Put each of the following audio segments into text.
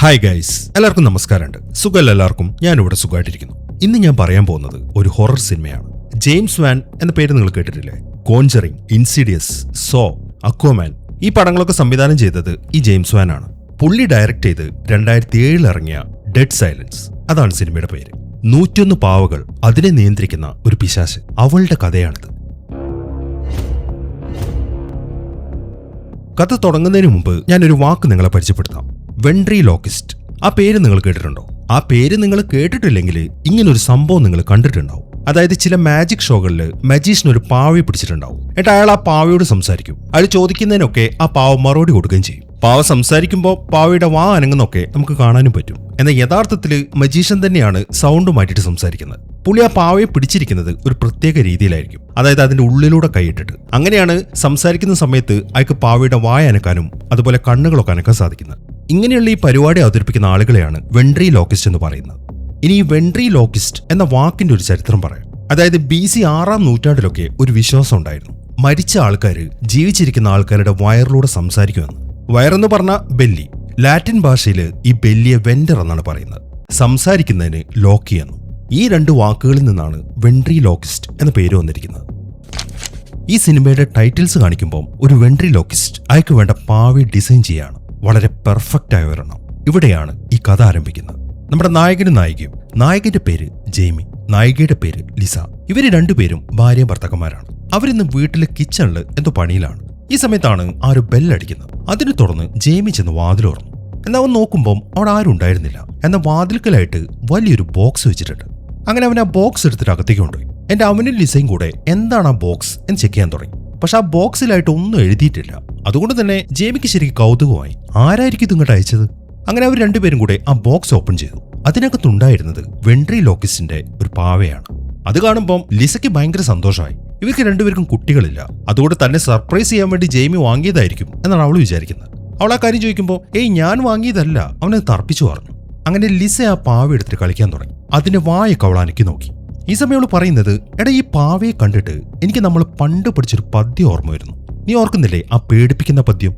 Hi guys, എല്ലാവർക്കും നമസ്കാരമുണ്ട്. സുഖമല്ല എല്ലാവർക്കും. ഞാനിവിടെ സുഖമായിട്ടിരിക്കുന്നു. ഇന്ന് ഞാൻ പറയാൻ പോകുന്നത് ഒരു ഹൊറർ സിനിമയാണ്. ജെയിംസ് വാൻ എന്ന പേര് നിങ്ങൾ കേട്ടിട്ടില്ലേ? കോൺജറിങ്, ഇൻസിഡിയസ്, സോ, അക്വാമാൻ ഈ പടങ്ങളൊക്കെ സംവിധാനം ചെയ്തത് ഈ ജെയിംസ് വാൻ ആണ്. പുള്ളി ഡയറക്ട് ചെയ്ത് 2007 ഇറങ്ങിയ ഡെഡ് സൈലൻസ്, അതാണ് സിനിമയുടെ പേര്. 101 പാവകൾ, അതിനെ നിയന്ത്രിക്കുന്ന ഒരു പിശാച്, അവളുടെ കഥയാണിത്. കഥ തുടങ്ങുന്നതിന് മുമ്പ് ഞാനൊരു വാക്ക് നിങ്ങളെ പരിചയപ്പെടുത്താം. വെൻട്രിലോക്കിസ്റ്റ്. ആ പേര് നിങ്ങൾ കേട്ടിട്ടുണ്ടോ? ആ പേര് നിങ്ങൾ കേട്ടിട്ടില്ലെങ്കിൽ ഇങ്ങനൊരു സംഭവം നിങ്ങൾ കണ്ടിട്ടുണ്ടാവും. അതായത് ചില മാജിക് ഷോകളിൽ മജീഷ്യൻ ഒരു പാവയെ പിടിച്ചിട്ടുണ്ടാവും. എന്നിട്ട് അയാൾ ആ പാവയോട് സംസാരിക്കും. അയാൾ ചോദിക്കുന്നതിനൊക്കെ ആ പാവ മറുപടി കൊടുക്കുകയും ചെയ്യും. പാവ സംസാരിക്കുമ്പോൾ പാവയുടെ വാ അനങ്ങുന്നൊക്കെ നമുക്ക് കാണാനും പറ്റും. എന്നാൽ യഥാർത്ഥത്തിൽ മജീഷ്യൻ തന്നെയാണ് സൗണ്ട് മാറ്റിയിട്ട് സംസാരിക്കുന്നത്. പുള്ളി ആ പാവയെ പിടിച്ചിരിക്കുന്നത് ഒരു പ്രത്യേക രീതിയിലായിരിക്കും. അതായത് അതിന്റെ ഉള്ളിലൂടെ കൈയിട്ടിട്ട്. അങ്ങനെയാണ് സംസാരിക്കുന്ന സമയത്ത് അയാൾക്ക് പാവയുടെ വായ അനക്കാനും അതുപോലെ കണ്ണുകളൊക്കെ അനക്കാൻ സാധിക്കുന്നത്. ഇങ്ങനെയുള്ള ഈ പരിപാടി അവതരിപ്പിക്കുന്ന ആളുകളെയാണ് വെൻട്രിലോക്കിസ്റ്റ് എന്ന് പറയുന്നത്. ഇനി ഈ വെൻട്രിലോക്കിസ്റ്റ് എന്ന വാക്കിന്റെ ഒരു ചരിത്രം പറയാം. അതായത് BC 6-ാം നൂറ്റാണ്ടിലൊക്കെ ഒരു വിശ്വാസം ഉണ്ടായിരുന്നു. മരിച്ച ആൾക്കാർ ജീവിച്ചിരിക്കുന്ന ആൾക്കാരുടെ വയറിലൂടെ സംസാരിക്കുമെന്ന്. വയറെന്ന് പറഞ്ഞ ബെല്ലി. ലാറ്റിൻ ഭാഷയിൽ ഈ ബെല്ലിയെ വെൻഡർ എന്നാണ് പറയുന്നത്. സംസാരിക്കുന്നതിന് ലോക്കി എന്നും. ഈ രണ്ട് വാക്കുകളിൽ നിന്നാണ് വെൻട്രിലോക്കിസ്റ്റ് എന്ന പേര് വന്നിരിക്കുന്നത്. ഈ സിനിമയുടെ ടൈറ്റിൽസ് കാണിക്കുമ്പോൾ ഒരു വെൻട്രിലോക്കിസ്റ്റ് അയാൾക്ക് വേണ്ട പാവി ഡിസൈൻ ചെയ്യാണ്. വളരെ പെർഫെക്റ്റ് ആയ ഒരെണ്ണം. ഇവിടെയാണ് ഈ കഥ ആരംഭിക്കുന്നത്. നമ്മുടെ നായകനും നായികയും. നായകന്റെ പേര് ജെയ്മി, നായികയുടെ പേര് ലിസ. ഇവര് രണ്ടുപേരും ഭാര്യ ഭർത്താക്കന്മാരാണ്. അവരിന്ന് വീട്ടിലെ കിച്ചണില് എന്തോ പണിയിലാണ്. ഈ സമയത്താണ് ആ ഒരു ബെല്ലടിക്കുന്നത്. അതിനെ തുടർന്ന് ജെയ്മി ചെന്ന് വാതിൽ തുറന്നു. എന്നാൽ അവൻ നോക്കുമ്പോൾ അവിടെ ആരും ഉണ്ടായിരുന്നില്ല. എന്നാൽ വാതിൽക്കലായിട്ട് വലിയൊരു ബോക്സ് വെച്ചിട്ടുണ്ട്. അങ്ങനെ അവൻ ആ ബോക്സ് എടുത്തിട്ട് അകത്തേക്ക് കൊണ്ടുപോയി. എന്റെ അവനും ലിസയും കൂടെ എന്താണ് ആ ബോക്സ് എന്ന് ചെക്ക് ചെയ്യാൻ തുടങ്ങി. പക്ഷെ ആ ബോക്സിലായിട്ട് ഒന്നും എഴുതിയിട്ടില്ല. അതുകൊണ്ട് തന്നെ ജെയ്മിക്ക് ശരിക്കും കൗതുകമായി. ആരായിരിക്കും ഇത് ഇങ്ങോട്ട് അയച്ചത്? അങ്ങനെ അവർ രണ്ടുപേരും കൂടെ ആ ബോക്സ് ഓപ്പൺ ചെയ്തു. അതിനകത്തുണ്ടായിരുന്നത് വെൻട്രിലോക്കിസ്റ്റിന്റെ ഒരു പാവയാണ്. അത് കാണുമ്പോൾ ലിസയ്ക്ക് ഭയങ്കര സന്തോഷമായി. ഇവർക്ക് രണ്ടുപേർക്കും കുട്ടികളില്ല. അതുകൊണ്ട് തന്നെ സർപ്രൈസ് ചെയ്യാൻ വേണ്ടി ജെയ്മി വാങ്ങിയതായിരിക്കും എന്നാണ് അവൾ വിചാരിക്കുന്നത്. അവൾ ആ കാര്യം ചോദിക്കുമ്പോൾ ഞാൻ വാങ്ങിയതല്ല, അവനത് തർപ്പിച്ചു പറഞ്ഞു. അങ്ങനെ ലിസ ആ പാവ എടുത്തിട്ട് കളിക്കാൻ തുടങ്ങി. അതിന്റെ വായൊക്കെ അവൾ അനക്കി നോക്കി. ഈ സമയം അവൾ പറയുന്നത്, എടാ ഈ പാവയെ കണ്ടിട്ട് എനിക്ക് നമ്മൾ പണ്ട് പഠിച്ചൊരു പദ്യം ഓർമ്മ വരുന്നു. നീ ഓർക്കുന്നില്ലേ ആ പേടിപ്പിക്കുന്ന പദ്യം?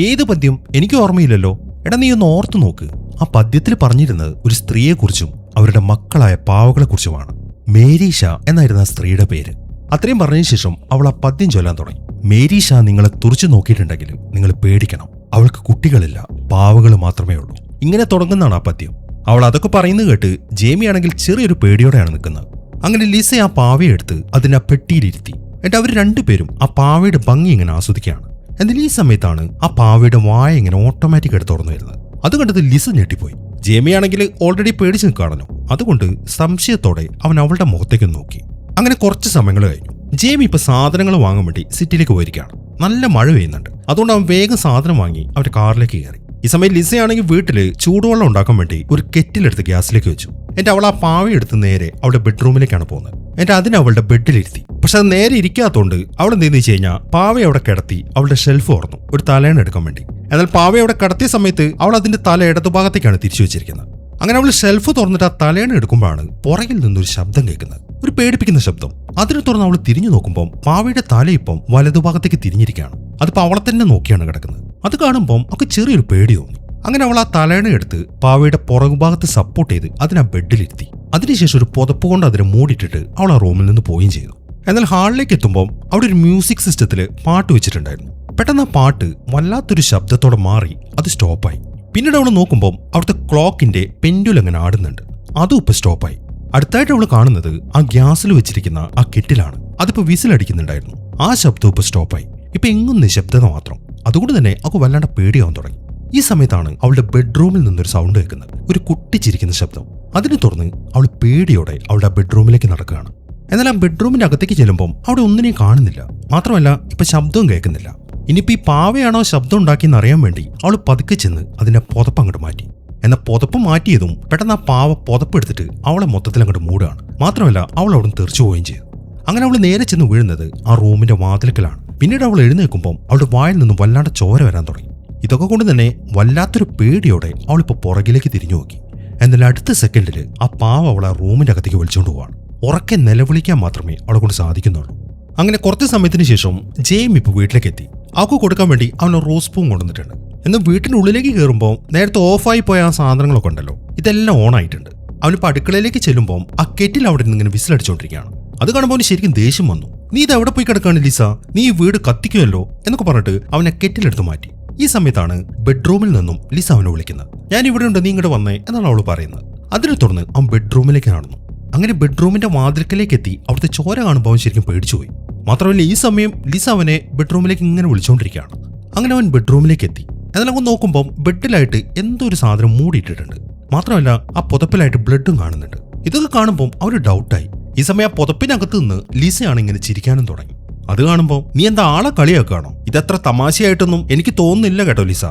ഏത് പദ്യം? എനിക്ക് ഓർമ്മയില്ലല്ലോ. എടാ നീ ഒന്ന് ഓർത്തു നോക്ക്. ആ പദ്യത്തിൽ പറഞ്ഞിരുന്നത് ഒരു സ്ത്രീയെക്കുറിച്ചും അവരുടെ മക്കളായ പാവകളെ കുറിച്ചുമാണ്. മേരീഷ എന്നായിരുന്നു ആ സ്ത്രീയുടെ പേര്. അത്രയും പറഞ്ഞതിന് ശേഷം അവൾ ആ പദ്യം ചൊല്ലാൻ തുടങ്ങി. മേരീഷ നിങ്ങളെ തുറച്ചു നോക്കിയിട്ടുണ്ടെങ്കിൽ നിങ്ങൾ പേടിക്കണം. അവൾക്ക് കുട്ടികളില്ല, പാവകൾ മാത്രമേ ഉള്ളൂ. ഇങ്ങനെ തുടങ്ങുന്നതാണ് ആ പദ്യം. അവൾ അതൊക്കെ പറയുന്നത് കേട്ട് ജെയ്മി ആണെങ്കിൽ ചെറിയൊരു പേടിയോടെയാണ് നിൽക്കുന്നത്. അങ്ങനെ ലിസ ആ പാവയെ എടുത്ത് അതിനെ ആ പെട്ടിയിലിരുത്തി. എന്നിട്ട് അവർ രണ്ടുപേരും ആ പാവയുടെ ഭംഗി ഇങ്ങനെ ആസ്വദിക്കുകയാണ്. എന്നാൽ ഈ സമയത്താണ് ആ പാവയുടെ വായ ഇങ്ങനെ ഓട്ടോമാറ്റിക് ആയിട്ട് തുറന്നു വരുന്നത്. അത് കണ്ടത് ലിസ ഞെട്ടിപ്പോയി. ജെയ്മി ആണെങ്കിൽ ഓൾറെഡി പേടിച്ച് നിൽക്കുകയാണല്ലോ. അതുകൊണ്ട് സംശയത്തോടെ അവൻ അവളുടെ മുഖത്തേക്ക് നോക്കി. അങ്ങനെ കുറച്ച് സമയങ്ങൾ കഴിഞ്ഞു. ജെയ്മി ഇപ്പൊ സാധനങ്ങൾ വാങ്ങാൻ വേണ്ടി സിറ്റിയിലേക്ക് പോയിരിക്കുകയാണ്. നല്ല മഴ പെയ്യുന്നുണ്ട്. അതുകൊണ്ട് അവൻ വേഗം സാധനം വാങ്ങി അവന്റെ കാറിലേക്ക് കയറി. ഈ സമയം ലിസയാണെങ്കിൽ വീട്ടില് ചൂടുവെള്ളം ഉണ്ടാക്കാൻ വേണ്ടി ഒരു കെറ്റിലെടുത്ത് ഗ്യാസിലേക്ക് വെച്ചു. എന്നിട്ട് അവൾ ആ പാവയെടുത്ത് നേരെ അവളുടെ ബെഡ്റൂമിലേക്കാണ് പോകുന്നത്. എന്നിട്ട് അതിനെ അവളുടെ ബെഡിലിരുത്തി. പക്ഷെ അത് നേരെ ഇരിക്കാത്തതുകൊണ്ട് അവൾ എന്തെന്ന് വെച്ച് കഴിഞ്ഞാൽ പാവയെ അവിടെ കിടത്തി അവളുടെ ഷെൽഫ് തുറന്നു ഒരു തലേണ എടുക്കാൻ വേണ്ടി. എന്നാൽ പാവയെ അവിടെ കിടത്തിയ സമയത്ത് അവൾ അതിന്റെ തല ഇടതുഭാഗത്തേക്കാണ് തിരിച്ചു വെച്ചിരിക്കുന്നത്. അങ്ങനെ അവൾ ഷെൽഫ് തുറന്നിട്ട് ആ തലേണ എടുക്കുമ്പോഴാണ് പുറകിൽ നിന്നൊരു ശബ്ദം കേൾക്കുന്നത്. ഒരു പേടിപ്പിക്കുന്ന ശബ്ദം. അതിനെ തുറന്ന് അവൾ തിരിഞ്ഞു നോക്കുമ്പോൾ പാവയുടെ തല ഇപ്പം വലതുഭാഗത്തേക്ക് തിരിഞ്ഞിരിക്കുകയാണ്. അതിപ്പോ അവളെ തന്നെ നോക്കിയാണ് കിടക്കുന്നത്. അത് കാണുമ്പോൾ അവൾക്ക് ചെറിയൊരു പേടി തോന്നി. അങ്ങനെ അവൾ ആ തലേണ എടുത്ത് പാവയുടെ പുറകുഭാഗത്ത് സപ്പോർട്ട് ചെയ്ത് അതിനെ ആ ബെഡിലിരുത്തി. അതിനുശേഷം ഒരു പുതപ്പ് കൊണ്ട് അതിനെ മൂടിയിട്ടിട്ട് അവൾ ആ റൂമിൽ നിന്ന് പോവുകയും ചെയ്തു. എന്നാൽ ഹാളിലേക്ക് എത്തുമ്പോൾ അവിടെ ഒരു മ്യൂസിക് സിസ്റ്റത്തില് പാട്ട് വെച്ചിട്ടുണ്ടായിരുന്നു. പെട്ടെന്ന് ആ പാട്ട് വല്ലാത്തൊരു ശബ്ദത്തോടെ മാറി അത് സ്റ്റോപ്പായി. പിന്നീട് അവൾ നോക്കുമ്പോൾ അവിടുത്തെ ക്ലോക്കിന്റെ പെൻഡുലം അങ്ങനെ ആടുന്നുണ്ട്. അതും ഇപ്പൊ സ്റ്റോപ്പായി. അടുത്തായിട്ട് അവൾ കാണുന്നത് ആ ഗ്യാസിൽ വെച്ചിരിക്കുന്ന ആ കെറ്റിലാണ്. അതിപ്പോ വിസിലടിക്കുന്നുണ്ടായിരുന്നു. ആ ശബ്ദം ഇപ്പൊ സ്റ്റോപ്പായി. ഇപ്പൊ എങ്ങും നിശബ്ദത മാത്രം. അതുകൊണ്ട് തന്നെ അവൾക്ക് വല്ലാണ്ട് പേടിയാവാൻ തുടങ്ങി. ഈ സമയത്താണ് അവളുടെ ബെഡ്റൂമിൽ നിന്നൊരു സൗണ്ട് കേൾക്കുന്നത്. ഒരു കുട്ടി ചിരിക്കുന്ന ശബ്ദം. അതിനെ തുടർന്ന് അവൾ പേടിയോടെ അവളുടെ ബെഡ്റൂമിലേക്ക് നടക്കുകയാണ്. എന്നാൽ ആ ബെഡ്റൂമിന്റെ അകത്തേക്ക് ചെല്ലുമ്പോൾ അവിടെ ഒന്നിനെയും കാണുന്നില്ല. മാത്രമല്ല ഇപ്പൊ ശബ്ദവും കേൾക്കുന്നില്ല. ഇനിയിപ്പോ ഈ പാവയാണോ ശബ്ദം ഉണ്ടാക്കിയെന്ന് അറിയാൻ വേണ്ടി അവൾ പതുക്കെ ചെന്ന് അതിന്റെ പുതപ്പ് അങ്ങോട്ട് മാറ്റി. എന്നാൽ പുതപ്പ് മാറ്റിയതും പെട്ടെന്ന് ആ പാവ പുതപ്പെടുത്തിട്ട് അവളെ മൊത്തത്തിൽ അങ്ങോട്ട് മൂടുകയാണ്. മാത്രമല്ല അവൾ അവിടെ നിന്ന് തെറിച്ചു പോവുകയും ചെയ്തു. അങ്ങനെ അവൾ നേരെ ചെന്ന് വീഴുന്നത് ആ റൂമിന്റെ വാതിൽക്കലാണ്. പിന്നീട് അവൾ എഴുന്നേൽക്കുമ്പോൾ അവളുടെ വായിൽ നിന്ന് വല്ലാണ്ട് ചോര വരാൻ തുടങ്ങി. ഇതൊക്കെ കൊണ്ട് തന്നെ വല്ലാത്തൊരു പേടിയോടെ അവളിപ്പോ പുറകിലേക്ക് തിരിഞ്ഞു നോക്കി. എന്നാൽ അടുത്ത സെക്കൻഡിൽ ആ പാവ അവളെ റൂമിന്റെ അകത്തേക്ക് വിളിച്ചുകൊണ്ട് പോവാണ്. ഉറക്കെ നിലവിളിക്കാൻ മാത്രമേ അവളെ കൊണ്ട് സാധിക്കുന്നുള്ളൂ. അങ്ങനെ കുറച്ച് സമയത്തിന് ശേഷം ജെയിം ഇപ്പൊ വീട്ടിലേക്ക് എത്തി. അവൾക്ക് കൊടുക്കാൻ വേണ്ടി അവൻ റോസ് പൂവും കൊണ്ടുവന്നിട്ടുണ്ട്. എന്നാൽ വീട്ടിനുള്ളിലേക്ക് കയറുമ്പോൾ നേരത്തെ ഓഫായി പോയ ആ സാധനങ്ങളൊക്കെ ഉണ്ടല്ലോ, ഇതെല്ലാം ഓൺ ആയിട്ടുണ്ട്. അവനിപ്പോൾ അടുക്കളയിലേക്ക് ചെല്ലുമ്പോൾ ആ കെറ്റിൽ അവിടെ നിന്ന് ഇങ്ങനെ വിസിലടിച്ചുകൊണ്ടിരിക്കുകയാണ്. അത് കാണുമ്പോൾ അവന് ശരിക്കും ദേഷ്യം വന്നു. നീ ഇത് എവിടെ പോയി കിടക്കാണ് ലിസ, നീ ഈ വീട് കത്തിക്കുമല്ലോ എന്നൊക്കെ പറഞ്ഞിട്ട് അവനെ കെറ്റിലെടുത്ത് മാറ്റി. ഈ സമയത്താണ് ബെഡ്റൂമിൽ നിന്നും ലിസ അവനെ വിളിക്കുന്നത്. ഞാൻ ഇവിടെ ഉണ്ട്, നീ ഇങ്ങോട്ട് വന്നേ എന്നാണ് അവൾ പറയുന്നത്. അതിനെ തുടർന്ന് അവൻ ബെഡ്റൂമിലേക്ക് നടന്നു. അങ്ങനെ ബെഡ്റൂമിന്റെ വാതിൽക്കലേക്ക് എത്തി അവിടുത്തെ ചോര കാണുമ്പോൾ അവൻ ശരിക്കും പേടിച്ചുപോയി. മാത്രമല്ല ഈ സമയം ലിസ അവനെ ബെഡ്റൂമിലേക്ക് ഇങ്ങനെ വിളിച്ചുകൊണ്ടിരിക്കുകയാണ്. അങ്ങനെ അവൻ ബെഡ്റൂമിലേക്ക് എത്തി. എന്നാൽ അങ്ങ് നോക്കുമ്പോൾ ബെഡിലായിട്ട് എന്തോ ഒരു സാധനം മൂടിയിട്ടിട്ടുണ്ട്. മാത്രമല്ല ആ പുതപ്പിലായിട്ട് ബ്ലഡും കാണുന്നുണ്ട്. ഇതൊക്കെ കാണുമ്പോൾ അവന് ഡൗട്ടായി. ഈ സമയം ആ പുതപ്പിനകത്ത് നിന്ന് ലിസയാണ് ഇങ്ങനെ ചിരിക്കാനും തുടങ്ങി. അത് കാണുമ്പോൾ നീ എന്താ ആളെ കളിയാക്കുകയാണോ, ഇതത്ര തമാശയായിട്ടൊന്നും എനിക്ക് തോന്നുന്നില്ല കേട്ടോ ലിസ.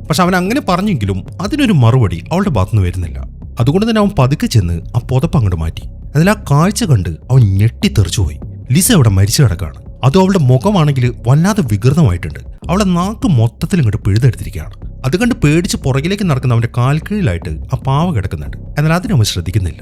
പക്ഷെ അവൻ അങ്ങനെ പറഞ്ഞെങ്കിലും അതിനൊരു മറുപടി അവളുടെ ഭാഗത്തുനിന്ന് വരുന്നില്ല. അതുകൊണ്ട് തന്നെ അവൻ പതുക്കെ ചെന്ന് ആ പുതപ്പ് അങ്ങോട്ട് മാറ്റി. അതിൽ ആ കാഴ്ച കണ്ട് അവൻ ഞെട്ടിത്തെറിച്ചുപോയി. ലിസ അവിടെ മരിച്ചു കിടക്കുകയാണ്. അതും അവളുടെ മുഖമാണെങ്കിൽ വല്ലാതെ വികൃതമായിട്ടുണ്ട്. അവളുടെ നാക്ക് മൊത്തത്തിൽ ഇങ്ങോട്ട് പിഴുതെടുത്തിരിക്കുകയാണ്. അത് കണ്ട് പേടിച്ച് പുറകിലേക്ക് നടക്കുന്ന അവന്റെ കാൽക്കീഴിലായിട്ട് ആ പാവ കിടക്കുന്നുണ്ട്. എന്നാൽ അതിനവൻ ശ്രദ്ധിക്കുന്നില്ല.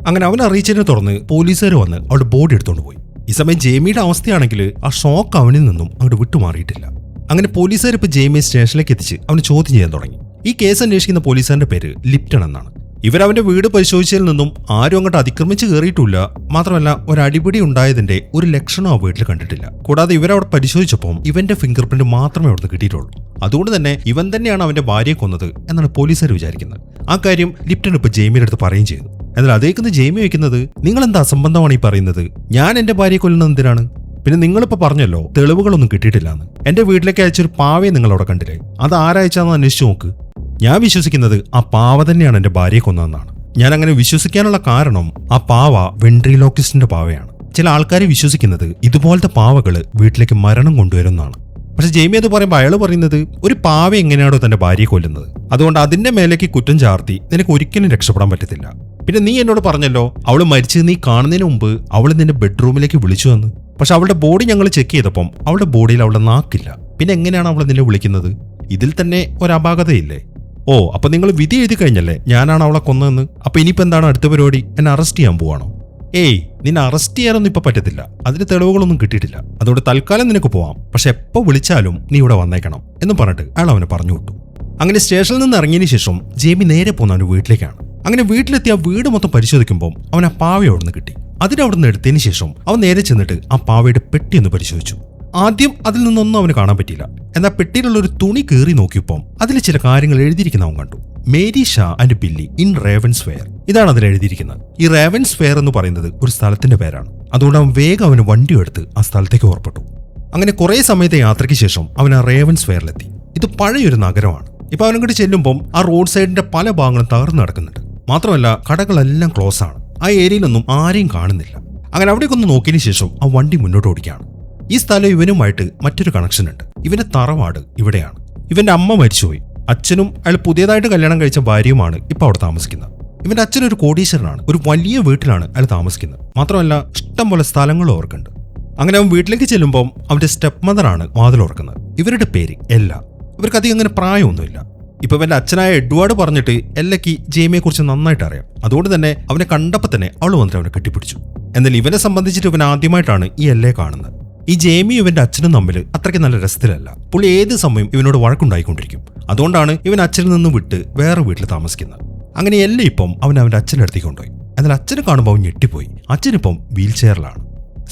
അങ്ങനെ അവൻ അറിയിച്ചതിനെ തുടർന്ന് പോലീസുകാർ വന്ന് അവളുടെ ബോഡി എടുത്തുകൊണ്ട് പോയി. ഈ സമയം ജേമിയുടെ അവസ്ഥയാണെങ്കിൽ ആ ഷോക്ക് അവനിൽ നിന്നും അങ്ങോട്ട് വിട്ടുമാറിയിട്ടില്ല. അങ്ങനെ പോലീസുകാർ ഇപ്പോൾ ജേമിയെ സ്റ്റേഷനിലേക്ക് എത്തിച്ച് അവന് ചോദ്യം ചെയ്യാൻ തുടങ്ങി. ഈ കേസ് അന്വേഷിക്കുന്ന പോലീസുകാരന്റെ പേര് ലിപ്റ്റൺ എന്നാണ്. ഇവരവന്റെ വീട് പരിശോധിച്ചതിൽ നിന്നും ആരും അങ്ങോട്ട് അതിക്രമിച്ച് കയറിയിട്ടില്ല. മാത്രമല്ല ഒരടിപിടി ഉണ്ടായതിന്റെ ഒരു ലക്ഷണം ആ വീട്ടിൽ കണ്ടിട്ടില്ല. കൂടാതെ ഇവരവിടെ പരിശോധിച്ചപ്പോൾ ഇവന്റെ ഫിംഗർ പ്രിന്റ് മാത്രമേ അവിടുന്ന് കിട്ടിയിട്ടുള്ളൂ. അതുകൊണ്ട് തന്നെ ഇവൻ തന്നെയാണ് അവന്റെ ഭാര്യയെ കൊന്നത് എന്നാണ് പോലീസുകാർ വിചാരിക്കുന്നത്. ആ കാര്യം ലിപ്റ്റൺ ഇപ്പോൾ ജെയ്മിയുടെ അടുത്ത് പറയുകയും ചെയ്തു. എന്നാൽ അതേക്കുന്ന ജെയ്മി വയ്ക്കുന്നത്, നിങ്ങൾ എന്താ അസംബന്ധമാണ് ഈ പറയുന്നത്, ഞാൻ എന്റെ ഭാര്യയെ കൊല്ലുന്നത് എന്തിനാണ്? പിന്നെ നിങ്ങളിപ്പോൾ പറഞ്ഞല്ലോ തെളിവുകളൊന്നും കിട്ടിയിട്ടില്ലാന്ന്. എന്റെ വീട്ടിലേക്ക് അയച്ചൊരു പാവയെ നിങ്ങൾ അവിടെ കണ്ടില്ലേ, അത് ആരയച്ചാന്ന് അന്വേഷിച്ചു നോക്ക്. ഞാൻ വിശ്വസിക്കുന്നത് ആ പാവ തന്നെയാണ് എന്റെ ഭാര്യയെ കൊന്നതെന്നാണ്. ഞാൻ അങ്ങനെ വിശ്വസിക്കാനുള്ള കാരണം ആ പാവ വെൻട്രിലോക്കിസ്റ്റിന്റെ പാവയാണ്. ചില ആൾക്കാരെ വിശ്വസിക്കുന്നത് ഇതുപോലത്തെ പാവകള് വീട്ടിലേക്ക് മരണം കൊണ്ടുവരുന്നതാണ്. പക്ഷെ ജെയ്മി അത് പറയുമ്പോൾ അയാൾ പറയുന്നത്, ഒരു പാവ എങ്ങനെയാണോ തന്റെ ഭാര്യയെ കൊല്ലുന്നത്, അതുകൊണ്ട് അതിന്റെ മേലേക്ക് കുറ്റം ചാർത്തി നിനക്ക് ഒരിക്കലും രക്ഷപ്പെടാൻ പറ്റത്തില്ല. പിന്നെ നീ എന്നോട് പറഞ്ഞല്ലോ അവള് മരിച്ചത് നീ കാണുന്നതിന് മുമ്പ് അവള് നിന്റെ ബെഡ്റൂമിലേക്ക് വിളിച്ചു വന്ന്. പക്ഷെ അവളുടെ ബോഡി ഞങ്ങൾ ചെക്ക് ചെയ്തപ്പം അവളുടെ ബോഡിയിൽ അവളുടെ നാക്കില്ല. പിന്നെ എങ്ങനെയാണ് അവളെ നിന്നെ വിളിക്കുന്നത്? ഇതിൽ തന്നെ ഒരു അപാകതയില്ലേ? ഓ, അപ്പൊ നിങ്ങൾ വിധി എഴുതി കഴിഞ്ഞല്ലേ ഞാനാണ് അവളെ കൊന്നതെന്ന്. അപ്പൊ ഇനിയിപ്പോ എന്താണ് അടുത്ത പരിപാടി? എന്നെ അറസ്റ്റ് ചെയ്യാൻ പോവാണോ? ഏയ്, നിന്നെ അറസ്റ്റ് ചെയ്യാനൊന്നും ഇപ്പൊ പറ്റത്തില്ല. അതിന് തെളിവുകളൊന്നും കിട്ടിയിട്ടില്ല. അതുകൊണ്ട് തൽക്കാലം നിനക്ക് പോവാം. പക്ഷെ എപ്പോ വിളിച്ചാലും നീ ഇവിടെ വന്നേക്കണം എന്നും പറഞ്ഞിട്ട് അയാൾ അവനെ പറഞ്ഞു വിട്ടു. അങ്ങനെ സ്റ്റേഷനിൽ നിന്ന് ഇറങ്ങിയതിനു ശേഷം ജെയ്മി നേരെ പോകുന്ന അവന്റെ വീട്ടിലേക്കാണ്. അങ്ങനെ വീട്ടിലെത്തി ആ വീട് മൊത്തം പരിശോധിക്കുമ്പോൾ അവൻ ആ പാവ അവിടുന്ന് കിട്ടി. അതിനവിടുന്ന് എടുത്തതിന് ശേഷം അവൻ നേരെ ചെന്നിട്ട് ആ പാവയുടെ പെട്ടി ഒന്ന് പരിശോധിച്ചു. ആദ്യം അതിൽ നിന്നൊന്നും അവന് കാണാൻ പറ്റിയില്ല. എന്നാൽ പെട്ടിയിലുള്ള ഒരു തുണി കീറി നോക്കിയപ്പോൾ അതിൽ ചില കാര്യങ്ങൾ എഴുതിയിരിക്കുന്ന അവൻ കണ്ടു. Mary Shah and Billy in ravens fair. ഇതാണ് അതിൽ എഴുതിയിരിക്കുന്നത്. ഈ റേവൻസ് ഫെയർ എന്ന് പറയുന്നത് ഒരു സ്ഥലത്തിന്റെ പേരാണ്. അതുകൊണ്ട് അവൻ വേഗം അവന് വണ്ടി എടുത്ത് ആ സ്ഥലത്തേക്ക് പുറപ്പെട്ടു. അങ്ങനെ കുറെ സമയത്തെ യാത്രയ്ക്ക് ശേഷം അവൻ ആ റേവൻസ് ഫെയറിലെത്തി. ഇത് പഴയൊരു നഗരമാണ്. ഇപ്പൊ അവനങ്ങോട്ട് ചെല്ലുമ്പോൾ ആ റോഡ് സൈഡിന്റെ പല ഭാഗങ്ങളും തകർന്നു നടക്കുന്നുണ്ട്. മാത്രമല്ല കടകളെല്ലാം ക്ലോസ് ആണ്. ആ ഏരിയയിലൊന്നും ആരെയും കാണുന്നില്ല. അങ്ങനെ അവിടേക്കൊന്ന് നോക്കിയതിനു ശേഷം ആ വണ്ടി മുന്നോട്ട് ഓടിക്കുകയാണ്. ഈ സ്ഥലം ഇവനുമായിട്ട് മറ്റൊരു കണക്ഷൻ ഉണ്ട്. ഇവന്റെ തറവാട് ഇവിടെയാണ്. ഇവന്റെ അമ്മ മരിച്ചുപോയി. അച്ഛനും അയാൾ പുതിയതായിട്ട് കല്യാണം കഴിച്ച ഭാര്യയുമാണ് ഇപ്പൊ അവിടെ താമസിക്കുന്നത്. ഇവന്റെ അച്ഛനൊരു കോടീശ്വരനാണ്. ഒരു വലിയ വീട്ടിലാണ് അയാൾ താമസിക്കുന്നത്. മാത്രമല്ല ഇഷ്ടം പോലെ സ്ഥലങ്ങളും അവർക്കുണ്ട്. അങ്ങനെ അവൻ വീട്ടിലേക്ക് ചെല്ലുമ്പോൾ അവന്റെ സ്റ്റെപ്പ് മദറാണ് വാതിൽ ഉറക്കുന്നത്. ഇവരുടെ പേര് എല്ല. ഇവർക്ക് അധികം അങ്ങനെ പ്രായമൊന്നുമില്ല. ഇപ്പൊ ഇവന്റെ അച്ഛനായ എഡ്വാർഡ് പറഞ്ഞിട്ട് എല്ലയ്ക്ക് ജെയ്മിയെ കുറിച്ച് നന്നായിട്ട് അറിയാം. അതുകൊണ്ട് തന്നെ അവനെ കണ്ടപ്പോൾ തന്നെ അവൾ വന്നിട്ട് അവനെ കെട്ടിപ്പിടിച്ചു. എന്നാൽ ഇവനെ സംബന്ധിച്ചിട്ട് ഇവൻ ആദ്യമായിട്ടാണ് ഈ എല്ലയെ കാണുന്നത്. ഈ ജെയ്മി ഇവന്റെ അച്ഛനും തമ്മിൽ അത്രയ്ക്ക് നല്ല രസത്തിലല്ല. പുള്ളി ഏത് സമയം ഇവനോട് വഴക്കുണ്ടായിക്കൊണ്ടിരിക്കും. അതുകൊണ്ടാണ് ഇവൻ അച്ഛനിൽ നിന്ന് വിട്ട് വേറെ വീട്ടിൽ താമസിക്കുന്നത്. അങ്ങനെ എല്ലാം ഇപ്പം അവന്റെ അച്ഛൻ്റെ അടുത്തേക്ക് കൊണ്ടുപോയി. എന്നാൽ അച്ഛനെ കാണുമ്പോൾ അവൻ ഞെട്ടിപ്പോയി. അച്ഛനിപ്പം വീൽ ചെയറിലാണ്.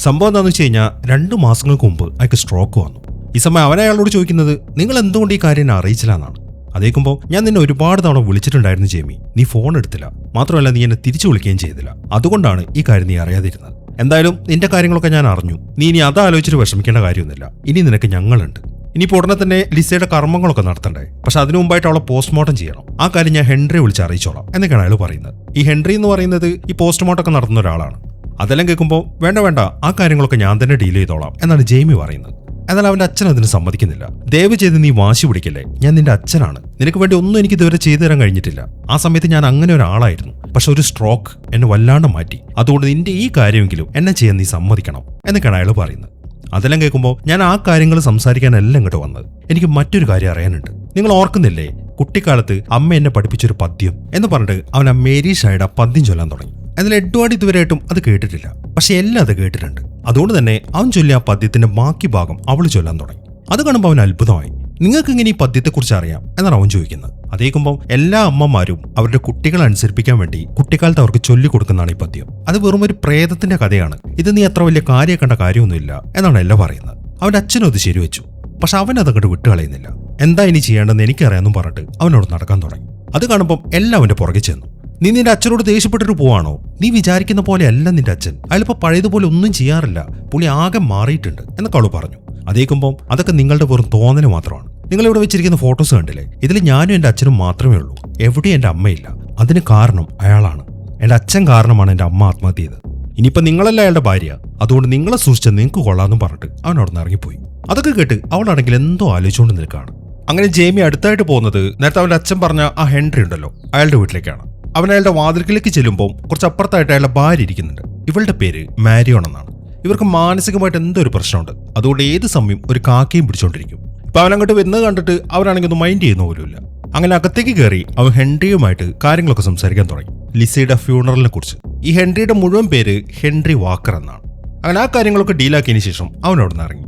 സംഭവം എന്താണെന്ന് വെച്ച് കഴിഞ്ഞാൽ 2 മാസങ്ങൾക്ക് മുമ്പ് അയാൾക്ക് സ്ട്രോക്ക് വന്നു. ഈ സമയം അവൻ അയാളോട് ചോദിക്കുന്നത്, നിങ്ങൾ എന്തുകൊണ്ട് ഈ കാര്യം എന്നെ അറിയിച്ചില്ല എന്നാണ്. അതേക്കുമ്പോൾ ഞാൻ നിന്നെ ഒരുപാട് തവണ വിളിച്ചിട്ടുണ്ടായിരുന്നു ജെയ്മി, നീ ഫോൺ എടുത്തില്ല. മാത്രമല്ല നീ എന്നെ തിരിച്ചു വിളിക്കുകയും ചെയ്തില്ല. അതുകൊണ്ടാണ് ഈ കാര്യം നീ അറിയാതിരുന്നത്. എന്തായാലും നിന്റെ കാര്യങ്ങളൊക്കെ ഞാൻ അറിഞ്ഞു. നീ ഇനി അതാലോചിച്ചിട്ട് വിഷമിക്കേണ്ട കാര്യമൊന്നുമില്ല. ഇനി നിനക്ക് ഞങ്ങളുണ്ട്. ഇനിയിപ്പോൾ ഉടനെ തന്നെ ലിസയുടെ കർമ്മങ്ങളൊക്കെ നടത്തണ്ടേ. പക്ഷെ അതിനു മുമ്പായിട്ട് അവളെ പോസ്റ്റ്മോർട്ടം ചെയ്യണം. ആ കാര്യം ഞാൻ ഹെൻറിയെ വിളിച്ച് അറിയിച്ചോളാം എന്നൊക്കെയാണ് അയാൾ പറയുന്നത്. ഈ ഹെൻറി എന്ന് പറയുന്നത് ഈ പോസ്റ്റ്മോർട്ടം ഒക്കെ നടത്തുന്ന ഒരാളാണ്. അതെല്ലാം കേൾക്കുമ്പോൾ വേണ്ട ആ കാര്യങ്ങളൊക്കെ ഞാൻ തന്നെ ഡീൽ ചെയ്തോളാം എന്നാണ് ജെയ്മി പറയുന്നത്. എന്നാൽ അവന്റെ അച്ഛൻ അതിന് സമ്മതിക്കുന്നില്ല. ദയവ് ചെയ്ത് നീ വാശി പിടിക്കല്ലേ, ഞാൻ നിന്റെ അച്ഛനാണ്. നിനക്ക് വേണ്ടി ഒന്നും എനിക്ക് ഇതുവരെ ചെയ്തു തരാൻ കഴിഞ്ഞിട്ടില്ല. ആ സമയത്ത് ഞാൻ അങ്ങനെ ഒരാളായിരുന്നു. പക്ഷെ ഒരു സ്ട്രോക്ക് എന്നെ വല്ലാണ്ട് മാറ്റി. അതുകൊണ്ട് നിന്റെ ഈ കാര്യമെങ്കിലും എന്നെ ചെയ്യാൻ നീ സമ്മതിക്കണം എന്നൊക്കെയാണ് അയാൾ പറയുന്നത്. അതെല്ലാം കേൾക്കുമ്പോൾ ഞാൻ ആ കാര്യങ്ങൾ സംസാരിക്കാനല്ല ഇങ്ങോട്ട് വന്നത്. എനിക്ക് മറ്റൊരു കാര്യം അറിയാനുണ്ട്. നിങ്ങൾ ഓർക്കുന്നില്ലേ, കുട്ടിക്കാലത്ത് അമ്മ എന്നെ പഠിപ്പിച്ചൊരു പദ്യം എന്ന് പറഞ്ഞിട്ട് അവൻ ആ മേരി ഷായുടെ പദ്യം ചൊല്ലാൻ തുടങ്ങി. എന്നാൽ എഡ്വാർഡ് ഇതുവരെയായിട്ടും അത് കേട്ടിട്ടില്ല. പക്ഷെ എല്ലാം അത് കേട്ടിട്ടുണ്ട്. അതുകൊണ്ട് തന്നെ അവൻ ചൊല്ലിയ ആ പദ്യത്തിന്റെ ബാക്കി ഭാഗം അവൾ ചൊല്ലാൻ തുടങ്ങി. അത് കാണുമ്പോൾ അവൻ അത്ഭുതമായി. നിങ്ങൾക്ക് ഇങ്ങനെ ഈ പദ്യത്തെക്കുറിച്ച് അറിയാം എന്നാണ് അവൻ ചോദിക്കുന്നത്. അതേക്കുമ്പോൾ എല്ലാ അമ്മമാരും അവരുടെ കുട്ടികളെ അനുസരിപ്പിക്കാൻ വേണ്ടി കുട്ടിക്കാലത്ത് അവർക്ക് ചൊല്ലിക്കൊടുക്കുന്നതാണ് ഈ പദ്യം. അത് വെറും ഒരു പ്രേതത്തിന്റെ കഥയാണ്, ഇത് നീ അത്ര വലിയ കാര്യമാക്കേണ്ട കാര്യമൊന്നുമില്ല എന്നാണ് എല്ലാം പറയുന്നത്. അവന്റെ അച്ഛനും അത് ശരിവെച്ചു. പക്ഷെ അവൻ അതങ്ങോട്ട് വിട്ടുകളയുന്നില്ല. എന്താ ഇനി ചെയ്യേണ്ടെന്ന് എനിക്കറിയാമെന്നും പറഞ്ഞിട്ട് അവനോട് നടക്കാൻ തുടങ്ങി. അത് കാണുമ്പോൾ എല്ലാം അവന്റെ പുറകെ ചെന്നു. നീ നിന്റെ അച്ഛനോട് ദേഷ്യപ്പെട്ടിട്ട് പോവാണോ? നീ വിചാരിക്കുന്ന പോലെ അല്ല നിന്റെ അച്ഛൻ. അയാളിപ്പോ പഴയതുപോലെ ഒന്നും ചെയ്യാറില്ല, പുള്ളി ആകെ മാറിയിട്ടുണ്ട് എന്നൊക്കെ അവള് പറഞ്ഞു. അതേക്കുമ്പോൾ അതൊക്കെ നിങ്ങളുടെ വെറും തോന്നല് മാത്രമാണ്. നിങ്ങൾ ഇവിടെ വെച്ചിരിക്കുന്ന ഫോട്ടോസ് കണ്ടില്ലേ, ഇതിൽ ഞാനും എന്റെ അച്ഛനും മാത്രമേ ഉള്ളൂ, എവിടെയും എന്റെ അമ്മയില്ല. അതിന് കാരണം അയാളാണ്. എന്റെ അച്ഛൻ കാരണമാണ് എന്റെ അമ്മ ആത്മഹത്യ ചെയ്തത്. ഇനിയിപ്പോ നിങ്ങളല്ല അയാളുടെ ഭാര്യ, അതുകൊണ്ട് നിങ്ങളെ സൂക്ഷിച്ച് നിങ്ങൾക്ക് കൊള്ളാമെന്നും പറഞ്ഞിട്ട് അവനോട് നിന്ന് ഇറങ്ങിപ്പോയി. അതൊക്കെ കേട്ട് അവളാണെങ്കിൽ എന്തോ ആലോചിച്ചുകൊണ്ട് നിൽക്കുകയാണ്. അങ്ങനെ ജെയ്മി അടുത്തായിട്ട് പോകുന്നത് നേരത്തെ അവന്റെ അച്ഛൻ പറഞ്ഞ ആ ഹെൻറി ഉണ്ടല്ലോ അയാളുടെ വീട്ടിലേക്കാണ്. അവൻ അയാളുടെ വാതിൽക്കിലേക്ക് ചെല്ലുമ്പോൾ കുറച്ച് അപ്പുറത്തായിട്ട് അയാളുടെ ഭാര്യ ഇരിക്കുന്നുണ്ട്. ഇവളുടെ പേര് മാരിയോൺ എന്നാണ്. ഇവർക്ക് മാനസികമായിട്ട് എന്തോ ഒരു പ്രശ്നമുണ്ട്. അതുകൊണ്ട് ഏത് സമയം ഒരു കാക്കയും പിടിച്ചോണ്ടിരിക്കും. ഇപ്പൊ അവൻ അങ്ങോട്ട് വരുന്നത് കണ്ടിട്ട് അവരാണെങ്കിൽ ഒന്ന് മൈൻഡ് ചെയ്യുന്ന പോലുമില്ല. അങ്ങനെ അകത്തേക്ക് കയറി അവൻ ഹെൻറിയുമായിട്ട് കാര്യങ്ങളൊക്കെ സംസാരിക്കാൻ തുടങ്ങി, ലിസയുടെ ഫ്യൂണറലിനെ കുറിച്ച്. ഈ ഹെൻറിയുടെ മുഴുവൻ പേര് ഹെൻറി വാക്കർ എന്നാണ്. അങ്ങനെ ആ കാര്യങ്ങളൊക്കെ ഡീലാക്കിയതിനു ശേഷം അവനോട് നിന്ന് ഇറങ്ങി.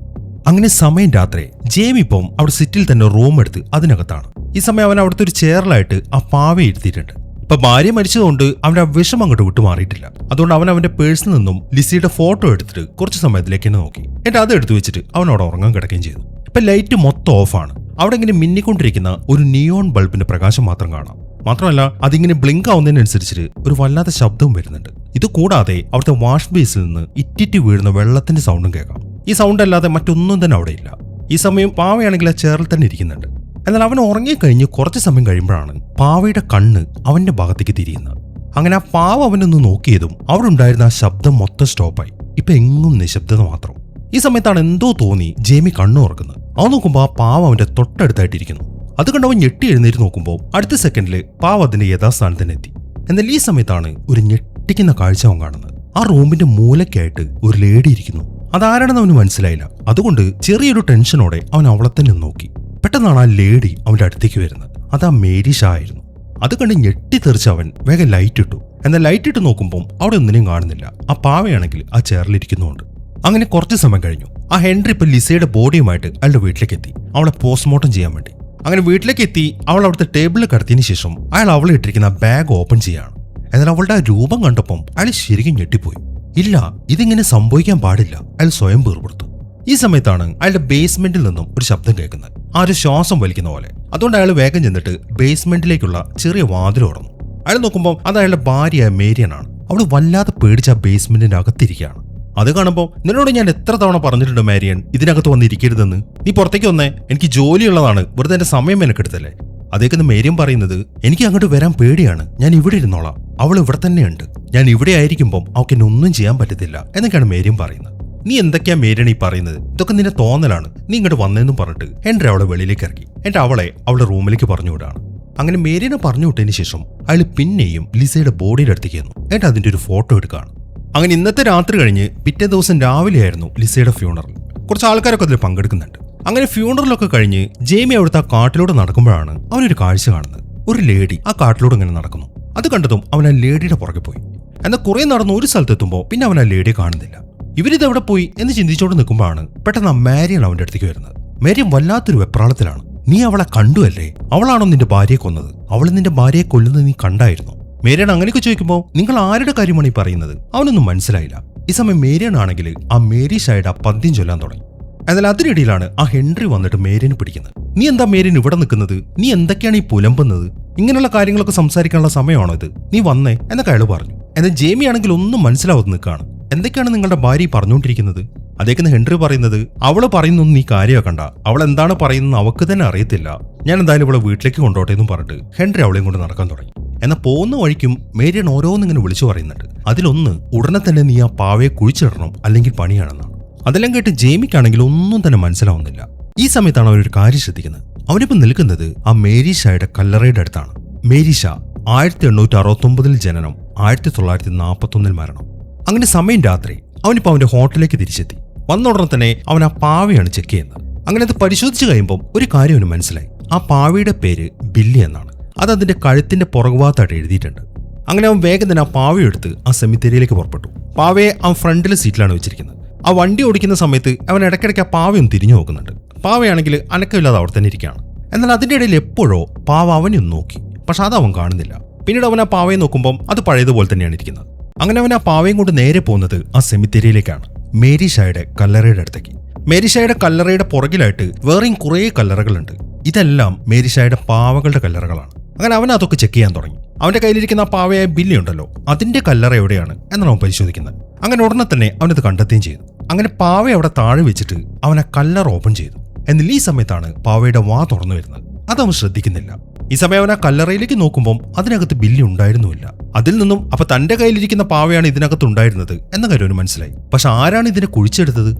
അങ്ങനെ സമയം രാത്രി. ജെയ്മി ഇപ്പം അവിടെ സിറ്റിൽ തന്നെ റൂം എടുത്ത് അതിനകത്താണ്. ഈ സമയം അവൻ അവിടുത്തെ ഒരു ചെയറിലായിട്ട് ആ പാവയെ ഇരുത്തിയിട്ടുണ്ട്. ഇപ്പൊ ഭാര്യ മരിച്ചതുകൊണ്ട് അവന്റെ ആ വിഷം അങ്ങോട്ട് വിട്ടുമാറിയിട്ടില്ല. അതുകൊണ്ട് അവൻ അവന്റെ പേഴ്സിൽ നിന്നും ലിസിയുടെ ഫോട്ടോ എടുത്തിട്ട് കുറച്ച് സമയത്തിലേക്ക് തന്നെ നോക്കി. എന്നിട്ട് അത് എടുത്തു വെച്ചിട്ട് അവനോട് ഉറങ്ങാൻ കിടക്കുകയും ചെയ്തു. ഇപ്പൊ ലൈറ്റ് മൊത്തം ഓഫാണ്. അവിടെ ഇങ്ങനെ മിന്നിക്കൊണ്ടിരിക്കുന്ന ഒരു നിയോൺ ബൾബിന്റെ പ്രകാശം മാത്രം കാണാം. മാത്രമല്ല അതിങ്ങനെ ബ്ലിങ്ക് ആവുന്നതിനനുസരിച്ച് ഒരു വല്ലാത്ത ശബ്ദവും വരുന്നുണ്ട്. ഇത് കൂടാതെ അവിടുത്തെ വാഷ് ബേസിൽ നിന്ന് ഇറ്റിറ്റ് വീഴുന്ന വെള്ളത്തിന്റെ സൗണ്ടും കേൾക്കാം. ഈ സൗണ്ട് അല്ലാതെ മറ്റൊന്നും തന്നെ അവിടെ ഇല്ല. ഈ സമയം പാവയാണെങ്കിൽ ആ ചെയറിൽ തന്നെ ഇരിക്കുന്നുണ്ട്. എന്നാൽ അവൻ ഉറങ്ങിക്കഴിഞ്ഞ് കുറച്ച് സമയം കഴിയുമ്പോഴാണ് പാവയുടെ കണ്ണ് അവന്റെ ഭാഗത്തേക്ക് തിരിയുന്നത്. അങ്ങനെ ആ പാവ അവനൊന്ന് നോക്കിയതും അവിടെ ഉണ്ടായിരുന്ന ആ ശബ്ദം മൊത്തം സ്റ്റോപ്പായി. ഇപ്പൊ എങ്ങും നിശബ്ദത മാത്രം. ഈ സമയത്താണ് എന്തോ തോന്നി ജെയ്മി കണ്ണു തുറക്കുന്നത്. അവൻ നോക്കുമ്പോൾ ആ പാവ അവന്റെ തൊട്ടടുത്തായിട്ടിരിക്കുന്നു. അത് കണ്ട് അവൻ ഞെട്ടി എഴുന്നേറ്റ് നോക്കുമ്പോൾ അടുത്ത സെക്കൻഡില് പാവ അതിന്റെ യഥാസ്ഥാനത്ത് തന്നെ എത്തി. എന്നാൽ ഈ സമയത്താണ് ഒരു ഞെട്ടിക്കുന്ന കാഴ്ച അവൻ കാണുന്നത്. ആ റൂമിന്റെ മൂലയ്ക്കായിട്ട് ഒരു ലേഡി ഇരിക്കുന്നു. അതാരാണെന്ന് അവന് മനസ്സിലായില്ല. അതുകൊണ്ട് ചെറിയൊരു ടെൻഷനോടെ അവൻ അവളെ തന്നെ നോക്കി. പെട്ടെന്നാണ് ആ ലേഡി അവന്റെ അടുത്തേക്ക് വരുന്നത്. അത് ആ മേരി ഷാ ആയിരുന്നു. അത് കണ്ട് ഞെട്ടിത്തെറിച്ച് അവൻ വേഗം ലൈറ്റ് ഇട്ടു. എന്നാൽ ലൈറ്റ് ഇട്ട് നോക്കുമ്പോൾ അവിടെ ഒന്നിനെയും കാണുന്നില്ല. ആ പാവയാണെങ്കിൽ ആ ചെയറിലിരിക്കുന്നുണ്ട്. അങ്ങനെ കുറച്ച് സമയം കഴിഞ്ഞു. ആ ഹെൻറി ഇപ്പൊ ലിസയുടെ ബോഡിയുമായിട്ട് അയാളുടെ വീട്ടിലേക്ക് എത്തി, അവളെ പോസ്റ്റ്മോർട്ടം ചെയ്യാൻ വേണ്ടി. അങ്ങനെ വീട്ടിലേക്ക് എത്തി അവൾ അവിടുത്തെ ടേബിളിൽ കിടത്തിയതിനു ശേഷം അയാൾ അവളെ ഇട്ടിരിക്കുന്ന ബാഗ് ഓപ്പൺ ചെയ്യാണ്. എന്നാൽ അവളുടെ ആ രൂപം കണ്ടപ്പം അയാൾ ശരിക്കും ഞെട്ടിപ്പോയി. ഇല്ല, ഇതിങ്ങനെ സംഭവിക്കാൻ പാടില്ല, അയാൾ സ്വയം വേർപെടുത്തു. ഈ സമയത്താണ് അയാളുടെ ബേസ്മെന്റിൽ നിന്നും ഒരു ശബ്ദം കേൾക്കുന്നത്, ആ ഒരു ശ്വാസം വലിക്കുന്ന പോലെ. അതുകൊണ്ട് അയാൾ വേഗം ചെന്നിട്ട് ബേസ്മെന്റിലേക്കുള്ള ചെറിയ വാതിൽ തുറന്നു. അയാൾ നോക്കുമ്പോൾ അത് അയാളുടെ ഭാര്യ മേരിയനാണ്. അവൾ വല്ലാതെ പേടിച്ച ബേസ്മെന്റിന്റെ അകത്തിരിക്കുകയാണ്. അത് കാണുമ്പോൾ നിന്നോട് ഞാൻ എത്ര തവണ പറഞ്ഞിട്ടുണ്ട് മാരിയൻ, ഇതിനകത്ത് വന്നിരിക്കരുതെന്ന്. നീ പുറത്തേക്ക് വന്നേ, എനിക്ക് ജോലിയുള്ളതാണ്, വെറുതെ എന്റെ സമയം മെനക്കെടുത്തല്ലേ. അതേക്കെന്ന് മേരിയൻ പറയുന്നത്, എനിക്ക് അങ്ങോട്ട് വരാൻ പേടിയാണ്, ഞാൻ ഇവിടെ ഇരുന്നോളാം, അവൾ ഇവിടെ തന്നെയുണ്ട്, ഞാൻ ഇവിടെ ആയിരിക്കുമ്പോൾ അവൾക്ക് എന്നെ ഒന്നും ചെയ്യാൻ പറ്റത്തില്ല എന്നൊക്കെയാണ് മേരിയൻ പറയുന്നത്. നീ എന്തൊക്കെയാ മേരിയൻ ഈ പറയുന്നത്, ഇതൊക്കെ നിന്റെ തോന്നലാണ്, നീ ഇങ്ങോട്ട് വന്നതെന്നും പറഞ്ഞിട്ട് ഹെൻറി അവളെ വെളിയിലേക്ക് ഇറക്കി. എന്നിട്ട് അവളെ അവളുടെ റൂമിലേക്ക് പറഞ്ഞു വിടാണ്. അങ്ങനെ മേരിയനെ പറഞ്ഞു വിട്ടതിന് ശേഷം അയാൾ പിന്നെയും ലിസയുടെ ബോഡിയുടെ അടുത്തേക്ക് ചെന്നു. എന്നിട്ട് അതിന്റെ ഒരു ഫോട്ടോ എടുക്കുകയാണ്. അങ്ങനെ ഇന്നത്തെ രാത്രി കഴിഞ്ഞ് പിറ്റേ ദിവസം രാവിലെയായിരുന്നു ലിസയുടെ ഫ്യൂണറൽ. കുറച്ച് ആൾക്കാരൊക്കെ അതിൽ പങ്കെടുക്കുന്നുണ്ട്. അങ്ങനെ ഫ്യൂണറലൊക്കെ കഴിഞ്ഞ് ജെയ്മി അവിടുത്തെ ആ കാട്ടിലൂടെ നടക്കുമ്പോഴാണ് അവനൊരു കാഴ്ച കാണുന്നത്. ഒരു ലേഡി ആ കാട്ടിലൂടെ ഇങ്ങനെ നടക്കുന്നു. അത് കണ്ടതും അവൻ ആ ലേഡിയുടെ പുറകെ പോയി. എന്നാൽ കുറെ നടന്ന് ഒരു സ്ഥലത്തെത്തുമ്പോൾ പിന്നെ അവൻ ആ ലേഡിയെ കാണുന്നില്ല. ഇവരിത് എവിടെ പോയി എന്ന് ചിന്തിച്ചുകൊണ്ട് നിൽക്കുമ്പോഴാണ് പെട്ടെന്ന് ആ മാരിയൻ അവന്റെ അടുത്തേക്ക് വരുന്നത്. മാരിയൻ വല്ലാത്തൊരു വെപ്രാളത്തിലാണ്. നീ അവളെ കണ്ടുവല്ലേ? അവളാണോ നിന്റെ ഭാര്യയെ കൊന്നത്? അവൾ നിന്റെ ഭാര്യയെ കൊല്ലുന്നത് നീ കണ്ടായിരുന്നു? മേരിയൻ അങ്ങനെയൊക്കെ ചോദിക്കുമ്പോൾ നിങ്ങൾ ആരുടെ കാര്യമാണ് ഈ പറയുന്നത്? അവനൊന്നും മനസ്സിലായില്ല. ഈ സമയം മേരിയൻ ആണെങ്കിൽ ആ മേരി ഷായുടെ ആ പദ്യം ചൊല്ലാൻ തുടങ്ങി. എന്നാൽ അതിനിടയിലാണ് ആ ഹെൻറി വന്നിട്ട് മേരിയനെ പിടിക്കുന്നത്. നീ എന്താ മേരിയൻ ഇവിടെ നിൽക്കുന്നത്? നീ എന്തൊക്കെയാണ് ഈ പുലമ്പുന്നത്? ഇങ്ങനെയുള്ള കാര്യങ്ങളൊക്കെ സംസാരിക്കാനുള്ള സമയമാണോ ഇത്? നീ വന്നേ എന്നൊക്കെ അയാൾ പറഞ്ഞു. എന്നാൽ ജെയ്മി ആണെങ്കിൽ ഒന്നും മനസ്സിലാവാതെ നിൽക്കുകയാണ്. എന്തൊക്കെയാണ് നിങ്ങളുടെ ഭാര്യ പറഞ്ഞുകൊണ്ടിരിക്കുന്നത്? അതേക്കെന്ന് ഹെൻറി പറയുന്നത്, അവള് പറയുന്നൊന്നും നീ കാര്യമാക്കണ്ട, അവൾ എന്താണ് പറയുന്നത് അവൾക്ക് തന്നെ അറിയത്തില്ല, ഞാൻ എന്തായാലും ഇവളെ വീട്ടിലേക്ക് കൊണ്ടോട്ടെ എന്നും പറഞ്ഞിട്ട് ഹെൻറി അവളെയും കൊണ്ട് നടക്കാൻ തുടങ്ങി. എന്നാൽ പോകുന്ന വഴിക്കും മേരിയൻ ഓരോന്നിങ്ങനെ വിളിച്ചു പറയുന്നുണ്ട്. അതിലൊന്ന്, ഉടനെ തന്നെ നീ ആ പാവയെ കുഴിച്ചിടണം, അല്ലെങ്കിൽ പണിയാണെന്നാണ്. അതെല്ലാം കേട്ട് ജെയ്മിക്കാണെങ്കിൽ ഒന്നും തന്നെ മനസ്സിലാവുന്നില്ല. ഈ സമയത്താണ് അവനൊരു കാര്യം ശ്രദ്ധിക്കുന്നത്. അവനിപ്പോൾ നിൽക്കുന്നത് ആ മേരി ഷായുടെ കല്ലറയുടെ അടുത്താണ്. മേരി ഷാ 1869 ജനനം, 1941 മരണം. അങ്ങനെ സമയം രാത്രി. അവനിപ്പോൾ അവന്റെ ഹോട്ടലിലേക്ക് തിരിച്ചെത്തി. വന്ന ഉടനെ തന്നെ അവൻ ആ പാവയാണ് ചെക്ക് ചെയ്യുന്നത്. അങ്ങനെ അത് പരിശോധിച്ച് കഴിയുമ്പോൾ ഒരു കാര്യം അവന് മനസ്സിലായി. ആ പാവയുടെ പേര് ബില്ലി എന്നാണ്. അത് അതിന്റെ കഴുത്തിന്റെ പുറകുഭാഗത്തായിട്ട് എഴുതിയിട്ടുണ്ട്. അങ്ങനെ അവൻ വേഗം തന്നെ ആ പാവയെടുത്ത് ആ സെമിത്തേരിയിലേക്ക് പുറപ്പെട്ടു. പാവയെ അവൻ ഫ്രണ്ടിലെ സീറ്റിലാണ് വെച്ചിരിക്കുന്നത്. ആ വണ്ടി ഓടിക്കുന്ന സമയത്ത് അവൻ ഇടയ്ക്കിടയ്ക്ക് ആ പാവയൊന്ന് തിരിഞ്ഞു നോക്കുന്നുണ്ട്. പാവയാണെങ്കിൽ അനക്കമില്ലാതെ അവിടെ തന്നെ ഇരിക്കുകയാണ്. എന്നാൽ അതിന്റെ ഇടയിൽ എപ്പോഴോ പാവ അവനെ ഒന്ന് നോക്കി. പക്ഷെ അത് അവൻ കാണുന്നില്ല. പിന്നീട് അവൻ ആ പാവയെ നോക്കുമ്പോൾ അത് പഴയതുപോലെ തന്നെയാണ് ഇരിക്കുന്നത്. അങ്ങനെ അവൻ ആ പാവയും കൊണ്ട് നേരെ പോകുന്നത് ആ സെമിത്തേരിയിലേക്കാണ്, മേരി ഷായുടെ കല്ലറയുടെ അടുത്തേക്ക്. മേരി ഷായുടെ കല്ലറയുടെ പുറകിലായിട്ട് വേറെയും കുറേ കല്ലറകളുണ്ട്. ഇതെല്ലാം മേരി ഷായുടെ പാവകളുടെ കല്ലറകളാണ്. അങ്ങനെ അവൻ അതൊക്കെ ചെക്ക് ചെയ്യാൻ തുടങ്ങി. അവന്റെ കയ്യിലിരിക്കുന്ന ആ പാവയായ ബില്ലി ഉണ്ടല്ലോ, അതിന്റെ കല്ലറ എവിടെയാണ് എന്നാണ് അവൻ പരിശോധിക്കുന്നത്. അങ്ങനെ ഉടനെ തന്നെ അവനത് കണ്ടെത്തുകയും ചെയ്തു. അങ്ങനെ പാവ അവിടെ താഴെ വെച്ചിട്ട് അവൻ ആ കല്ലറ ഓപ്പൺ ചെയ്തു. എന്നാൽ ഈ സമയത്താണ് പാവയുടെ വാ തുറന്നു വരുന്നത്. അതവൻ ശ്രദ്ധിക്കുന്നില്ല. ഈ സമയം അവൻ ആ കല്ലറയിലേക്ക് നോക്കുമ്പോൾ അതിനകത്ത് ബില്ലി ഉണ്ടായിരുന്നുമില്ല. അതിൽ നിന്നും അപ്പൊ തന്റെ കയ്യിലിരിക്കുന്ന പാവയാണ് ഇതിനകത്ത് ഉണ്ടായിരുന്നത് എന്ന കാര്യം അവന് മനസ്സിലായി. പക്ഷെ ആരാണ് ഇതിനെ കുഴിച്ചെടുത്തത്?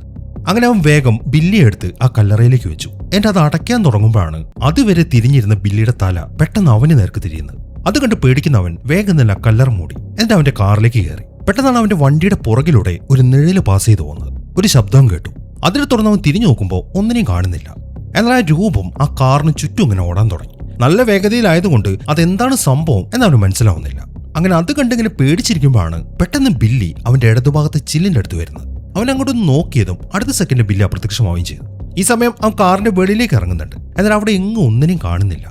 അങ്ങനെ അവൻ വേഗം ബില്ലിയെ എടുത്ത് ആ കല്ലറയിലേക്ക് വെച്ചു. എന്നിട്ട് അത് അടയ്ക്കാൻ തുടങ്ങുമ്പോഴാണ് അതുവരെ തിരിഞ്ഞിരുന്ന ബില്ലിയുടെ തല പെട്ടെന്ന് അവന് നേർക്ക് തിരിയുന്നത്. അത് കണ്ട് പേടിക്കുന്നവൻ വേഗം തന്നെ ആ കല്ലറ മൂടി. എന്നിട്ട് അവന്റെ കാറിലേക്ക് കയറി. പെട്ടെന്നാണ് അവന്റെ വണ്ടിയുടെ പുറകിലൂടെ ഒരു നിഴല് പാസ് ചെയ്തു പോകുന്നത്. ഒരു ശബ്ദം കേട്ടു. അതിനെ തുടർന്ന് അവൻ തിരിഞ്ഞു നോക്കുമ്പോൾ ഒന്നിനെയും കാണുന്നില്ല. എന്നാൽ ആ രൂപം ആ കാറിന് ചുറ്റും ഇങ്ങനെ ഓടാൻ തുടങ്ങി. നല്ല വേഗതയിലായതുകൊണ്ട് അതെന്താണ് സംഭവം എന്നവന് മനസ്സിലാവുന്നില്ല. അങ്ങനെ അത് കണ്ടിങ്ങനെ പേടിച്ചിരിക്കുമ്പോഴാണ് പെട്ടെന്ന് ബില്ലി അവന്റെ ഇടതുഭാഗത്തെ ചില്ലിന്റെ അടുത്ത് വരുന്നത്. അവൻ അങ്ങോട്ടൊന്ന് നോക്കിയതും അടുത്ത സെക്കൻഡ് ബില്ലി അപ്രത്യക്ഷമാവുകയും ചെയ്തു. ഈ സമയം അവൻ കാറിന്റെ വെളിയിലേക്ക് ഇറങ്ങുന്നുണ്ട്. എന്നാൽ അവിടെ എങ്ങും ഒന്നിനെയും കാണുന്നില്ല.